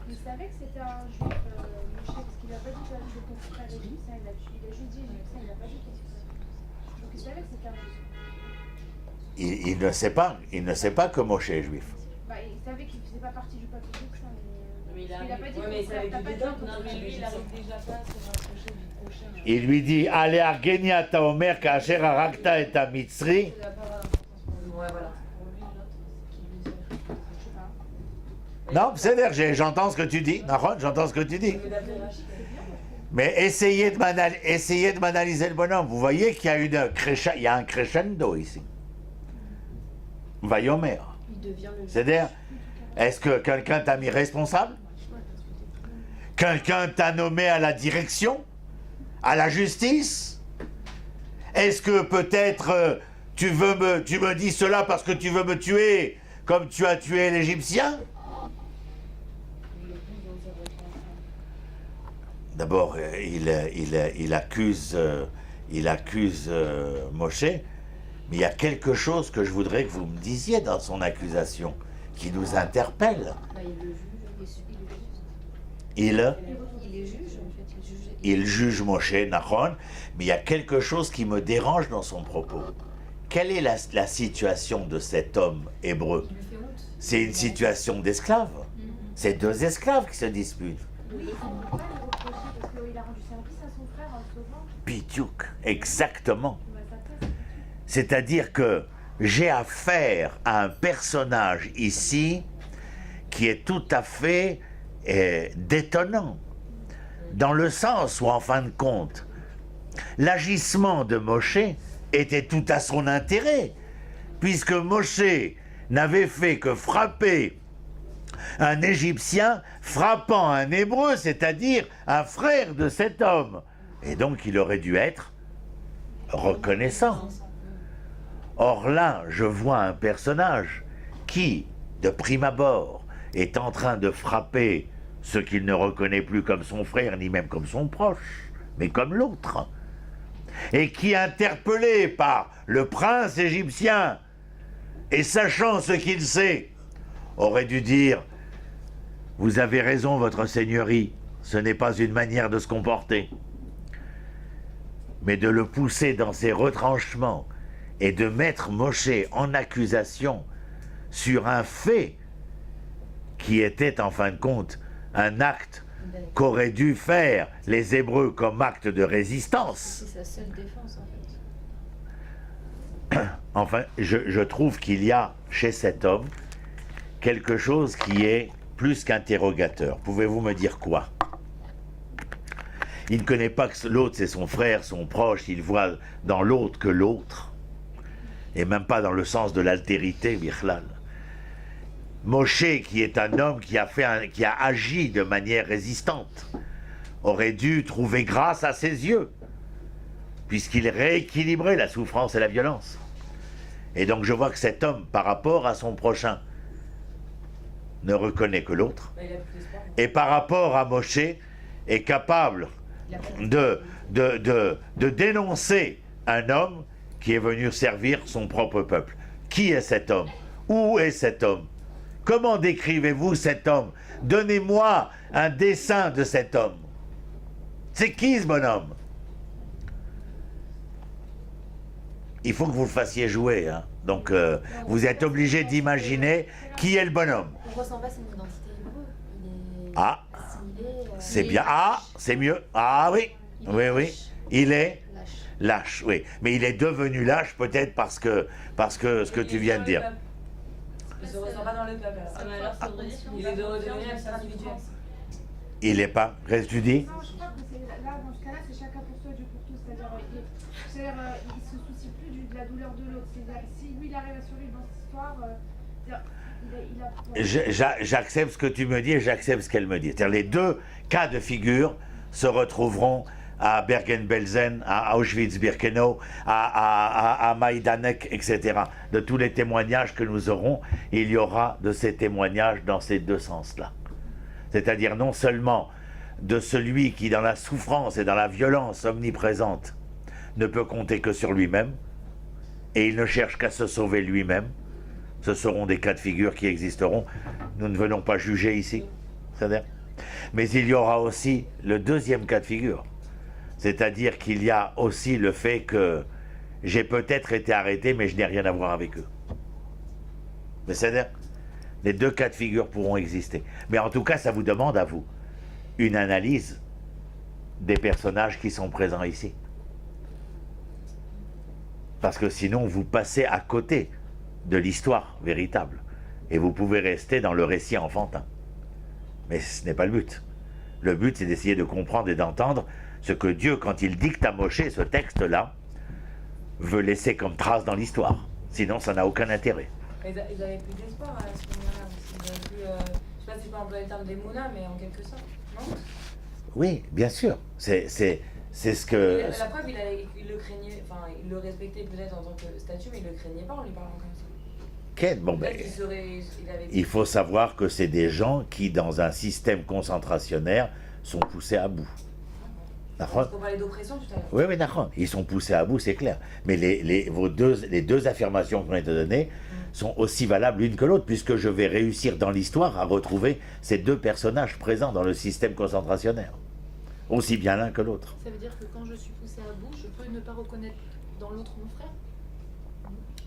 Il savait que c'était un juif, Moshe, parce qu'il n'a pas dit que ton frère égyptien, il a juste dit égyptien, il n'a pas dit qu'il était. Donc il savait que c'était un juif. Il ne sait pas que Moshe est juif. Bah, il savait qu'il ne faisait pas partie du peuple égyptien, Mais il il n'a pas dit Ouais, que mais ton ça frère, t'as avait pas dit dit dedans, que ton Non, mais lui, il arrive déjà pas à se rapprocher du prochain. Il lui dit Allez argeni ata Omer kasher arakta et amitzri. Ça doit pas avoir d'importance pour lui. Ouais, voilà. Pour lui, l'autre, c'est qu'il lui dit, je sais pas. Non, c'est vrai, j'entends ce que tu dis. Nahon, j'entends ce que tu dis. Mais d'après Rachid, Mais essayez de m'analyser le bonhomme. Vous voyez qu'il y a il y a un crescendo ici. Vayomer. Il devient le C'est-à-dire, est-ce que quelqu'un t'a mis responsable? Quelqu'un t'a nommé à la direction? À la justice? Est-ce que peut-être tu me dis cela parce que tu veux me tuer comme tu as tué l'Égyptien? D'abord, il accuse Moshe, mais il y a quelque chose que je voudrais que vous me disiez dans son accusation, qui nous interpelle. Bah, il le juge, Il il est juge, en fait, il juge. il juge Moshe, Nahon, mais il y a quelque chose qui me dérange dans son propos. Quelle est la situation de cet homme hébreu? Il lui fait honte. C'est une situation d'esclave. C'est deux esclaves qui se disputent. Oui, il ne peut pas lui reprocher parce qu'il a rendu service à son frère en le sauvant. Pidiouk, exactement. Bah, ça fait, C'est-à-dire que j'ai affaire à un personnage ici qui est tout à fait détonnant, dans le sens où, en fin de compte, l'agissement de Moshe était tout à son intérêt, puisque Moshe n'avait fait que frapper un Égyptien frappant un Hébreu, c'est-à-dire un frère de cet homme. Et donc il aurait dû être reconnaissant. Or là, je vois un personnage qui, de prime abord, est en train de frapper ce qu'il ne reconnaît plus comme son frère, ni même comme son proche, mais comme l'autre. Et qui, interpellé par le prince égyptien, et sachant ce qu'il sait, aurait dû dire « Vous avez raison, votre seigneurie, ce n'est pas une manière de se comporter. » Mais de le pousser dans ses retranchements et de mettre Moshe en accusation sur un fait qui était en fin de compte un acte qu'auraient dû faire les Hébreux comme acte de résistance. C'est sa seule défense, en fait. Enfin, je trouve qu'il y a chez cet homme quelque chose qui est plus qu'interrogateur. Pouvez-vous me dire quoi? Il ne connaît pas que l'autre c'est son frère, son proche, il voit dans l'autre que l'autre, et même pas dans le sens de l'altérité, Bichlal. Moshe, qui est un homme qui a agi de manière résistante, aurait dû trouver grâce à ses yeux, puisqu'il rééquilibrait la souffrance et la violence. Et donc je vois que cet homme, par rapport à son prochain, ne reconnaît que l'autre, bah, il a plus d'espoir. et par rapport à Moshe, est capable de dénoncer un homme qui est venu servir son propre peuple. Qui est cet homme? Où est cet homme Comment décrivez-vous cet homme? Donnez-moi un dessin de cet homme. C'est qui ce bonhomme? Il faut que vous le fassiez jouer. Hein. Donc, vous êtes obligé d'imaginer qui est le bonhomme. On ressent pas son identité hébreu. Il est Ah, assimilé. c'est bien. Ah, c'est mieux. Ah oui, oui, oui. Il est Lâche. lâche, oui. Mais il est devenu lâche peut-être parce que ce que tu viens de dire. Il se ressent pas dans le peuple. Ah, mais alors, ça voudrait dire Il est devenu un individuel. Il est pas. Qu'est-ce que tu dis? Non, je crois que c'est là, dans ce cas-là, c'est chacun pour soi, Dieu pour tous. C'est-à-dire, il se soucie plus de la douleur de l'autre. C'est-à-dire, si lui, il arrive à survivre dans cette histoire, il a J'accepte ce que tu me dis et j'accepte ce qu'elle me dit. C'est-à-dire les deux cas de figure se retrouveront à Bergen-Belsen, à Auschwitz-Birkenau, à Majdanek, etc. De tous les témoignages que nous aurons, il y aura de ces témoignages dans ces deux sens-là. C'est-à-dire non seulement de celui qui, dans la souffrance et dans la violence omniprésente, ne peut compter que sur lui-même, et il ne cherche qu'à se sauver lui-même. Ce seront des cas de figure qui existeront. Nous ne venons pas juger ici. C'est-à-dire. Mais il y aura aussi le deuxième cas de figure. C'est-à-dire qu'il y a aussi le fait que j'ai peut-être été arrêté, mais je n'ai rien à voir avec eux. Mais c'est-à-dire, les deux cas de figure pourront exister. Mais en tout cas, ça vous demande à vous une analyse des personnages qui sont présents ici. Parce que sinon, vous passez à côté de l'histoire véritable. Et vous pouvez rester dans le récit enfantin. Mais ce n'est pas le but. Le but, c'est d'essayer de comprendre et d'entendre ce que Dieu, quand il dicte à Moshe ce texte-là, veut laisser comme trace dans l'histoire. Sinon, ça n'a aucun intérêt. Ils avaient plus d'espoir à ce moment-là. Ils avaient plus, je sais pas si je peux employer le terme des Mouna, mais en quelque sorte, non? Oui, bien sûr. C'est ce que... La preuve, il le craignait, enfin, il le respectait peut-être en tant que statut, mais il le craignait pas en lui parlant comme ça. Bon, ben, Il il faut savoir que c'est des gens qui, dans un système concentrationnaire, sont poussés à bout. D'accord ? On parlait d'oppression tout à l'heure. Oui, d'accord. Ils sont poussés à bout, c'est clair. Mais les deux affirmations qui ont été données sont aussi valables l'une que l'autre, puisque je vais réussir dans l'histoire à retrouver ces deux personnages présents dans le système concentrationnaire. Aussi bien l'un que l'autre. Ça veut dire que quand je suis poussée à bout, je peux ne pas reconnaître dans l'autre mon frère?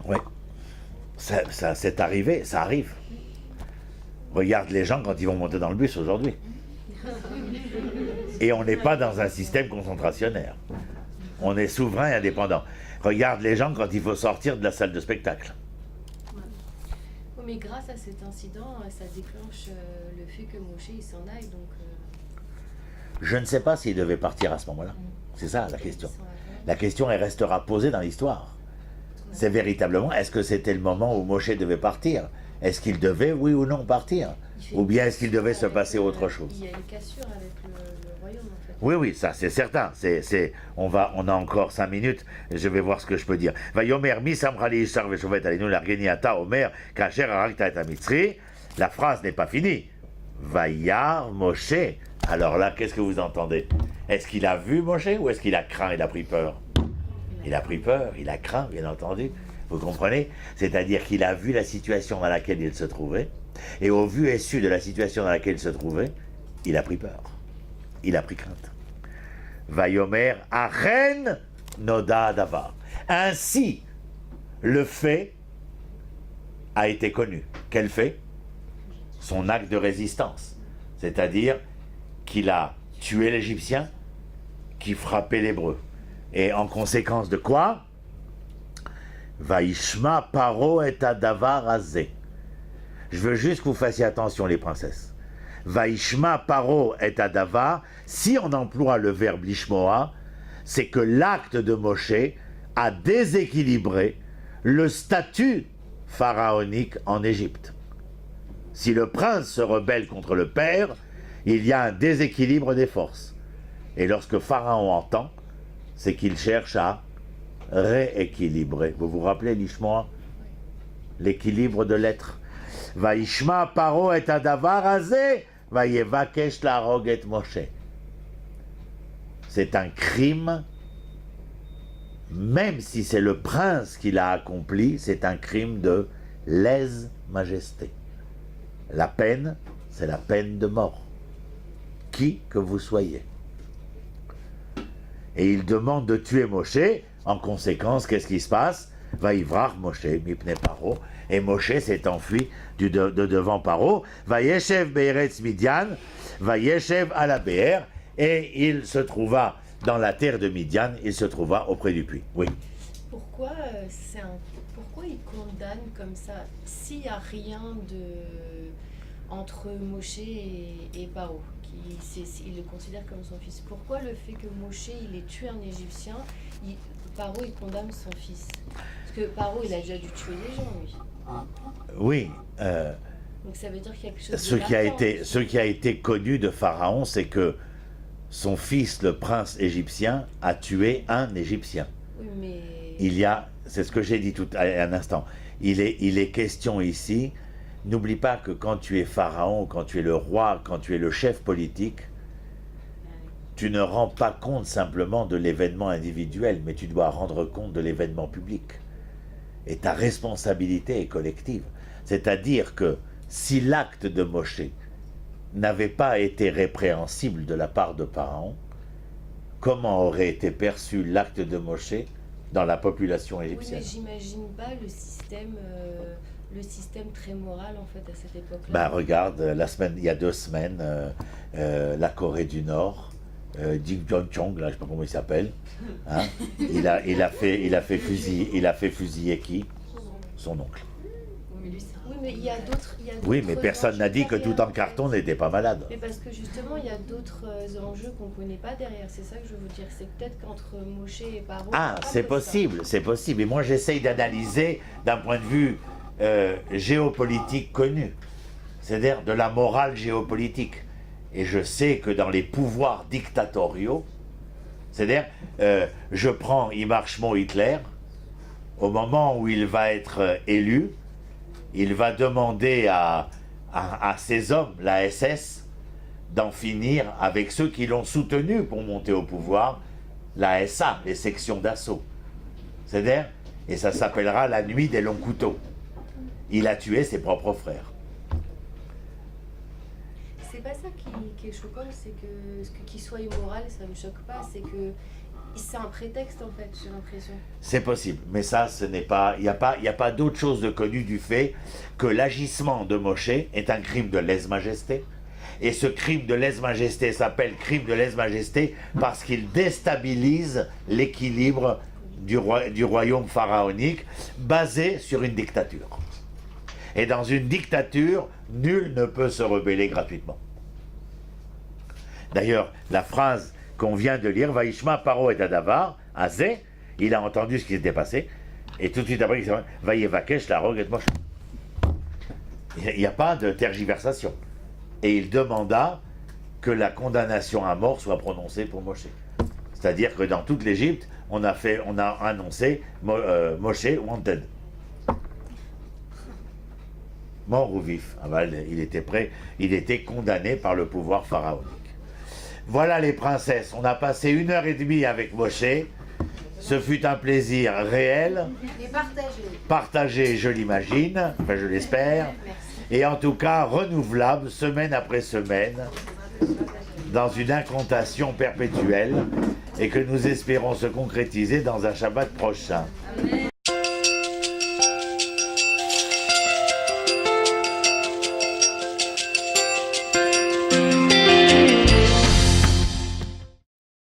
Oui. Ça c'est arrivé, ça arrive. Regarde les gens quand ils vont monter dans le bus aujourd'hui. Et on n'est pas dans un système concentrationnaire. On est souverain et indépendant. Regarde les gens quand il faut sortir de la salle de spectacle. Oui, mais grâce à cet incident, ça déclenche le fait que Moshe il s'en aille, donc... Je ne sais pas s'il devait partir à ce moment-là. C'est ça la question. La question, elle restera posée dans l'histoire. C'est véritablement, est-ce que c'était le moment où Moshe devait partir? Est-ce qu'il devait, oui ou non, partir? Ou bien est-ce qu'il devait se passer autre chose? Il y a une cassure avec le royaume, en fait. Oui, oui, ça c'est certain. On a encore 5 minutes. Je vais voir ce que je peux dire. Vayomer mi samrali ishar veshovet alinu l'argeniata omer kacher arakta et amitzri. La phrase n'est pas finie. Vayar Moshe. Alors là, qu'est-ce que vous entendez? Est-ce qu'il a vu Moshe ou est-ce qu'il a craint, il a pris peur? Il a pris peur, il a craint, bien entendu. Vous comprenez? C'est-à-dire qu'il a vu la situation dans laquelle il se trouvait, et au vu et su de la situation dans laquelle il se trouvait, il a pris peur. Il a pris crainte. Vayomer achen noda davar. Ainsi, le fait a été connu. Quel fait? Son acte de résistance. C'est-à-dire qu'il a tué l'Égyptien qui frappait l'Hébreu. Et en conséquence de quoi? Vaishma paro et adavar azé. Je veux juste que vous fassiez attention, les princesses. Vaishma paro et adavar, si on emploie le verbe lishmoa, c'est que l'acte de Moshe a déséquilibré le statut pharaonique en Égypte. Si le prince se rebelle contre le père, il y a un déséquilibre des forces. Et lorsque Pharaon entend, c'est qu'il cherche à rééquilibrer. Vous vous rappelez l'Ishmoa? L'équilibre de l'être. Vaishma paro et adavar azé, vayevakesh lahorog et Moshe. C'est un crime, même si c'est le prince qui l'a accompli, c'est un crime de lèse-majesté. La peine, c'est la peine de mort. Qui que vous soyez. Et il demande de tuer Moshe. En conséquence, qu'est-ce qui se passe? Vaïvrach Moshe, mipne Paro. Et Moshe s'est enfui de devant Paro. Vayeshev be'eretz Midian, Vayeshev à la Be'er. Et il se trouva dans la terre de Midian, il se trouva auprès du puits. Oui. Pourquoi, pourquoi il condamne comme ça s'il n'y a rien entre Moshe et Paro, il le considère comme son fils? Pourquoi le fait que Moshe il ait tué un Égyptien, Paro il condamne son fils? Parce que Paro il a déjà dû tuer des gens, lui. Oui. Donc ça veut dire qu'il y a quelque chose Ce qui a été connu de Pharaon, c'est que son fils, le prince égyptien, a tué un Égyptien. Oui, mais... C'est ce que j'ai dit tout à un instant, il est question ici, n'oublie pas que quand tu es pharaon, quand tu es le roi, quand tu es le chef politique, tu ne rends pas compte simplement de l'événement individuel, mais tu dois rendre compte de l'événement public. Et ta responsabilité est collective. C'est-à-dire que si l'acte de Moshe n'avait pas été répréhensible de la part de Pharaon, comment aurait été perçu l'acte de Moshe dans la population Oui, égyptienne? mais j'imagine pas le système très moral en fait à cette époque-là. Ben regarde, il y a 2 semaines, la Corée du Nord, Kim Jong-chong, là je sais pas comment il s'appelle, hein, il a fait fusiller qui? Son oncle. Oui, mais il y a d'autres. Oui, mais personne n'a dit que tout en carton n'était pas malade. Mais parce que justement, il y a d'autres enjeux qu'on ne connaît pas derrière. C'est ça que je veux vous dire. C'est peut-être qu'entre Moshe et Paro. Ah, c'est possible, c'est possible. Et moi, j'essaye d'analyser d'un point de vue géopolitique connu, c'est-à-dire de la morale géopolitique. Et je sais que dans les pouvoirs dictatoriaux, c'est-à-dire, je prends Immarchement Hitler, au moment où il va être élu, il va demander à ses hommes, la SS, d'en finir avec ceux qui l'ont soutenu pour monter au pouvoir, la SA, les sections d'assaut. C'est-à-dire, et ça s'appellera la nuit des longs couteaux. Il a tué ses propres frères. C'est pas ça qui est choquant, c'est que qu'il soit immoral, ça me choque pas. C'est que c'est un prétexte en fait, j'ai l'impression. C'est possible, mais ça, ce n'est pas. Il n'y a pas d'autre chose de connu du fait que l'agissement de Moshe est un crime de lèse-majesté. Et ce crime de lèse-majesté s'appelle crime de lèse-majesté parce qu'il déstabilise l'équilibre du royaume pharaonique basé sur une dictature. Et dans une dictature, nul ne peut se rebeller gratuitement. D'ailleurs, la phrase qu'on vient de lire, Vaishma Paro et Adavar, Azé, il a entendu ce qui s'était passé, et tout de suite après, il s'est dit, Vayevakesh la rogue et Moshe. Il n'y a pas de tergiversation. Et il demanda que la condamnation à mort soit prononcée pour Moshe. C'est-à-dire que dans toute l'Égypte, on a annoncé Moshe wanted. Mort ou vif. Il était prêt, il était condamné par le pouvoir pharaonique. Voilà les princesses, on a passé 1h30 avec Moshe. Ce fut un plaisir réel. Et partagé. Partagé, je l'imagine, enfin je l'espère. Et en tout cas, renouvelable, semaine après semaine, dans une incantation perpétuelle, et que nous espérons se concrétiser dans un Shabbat prochain.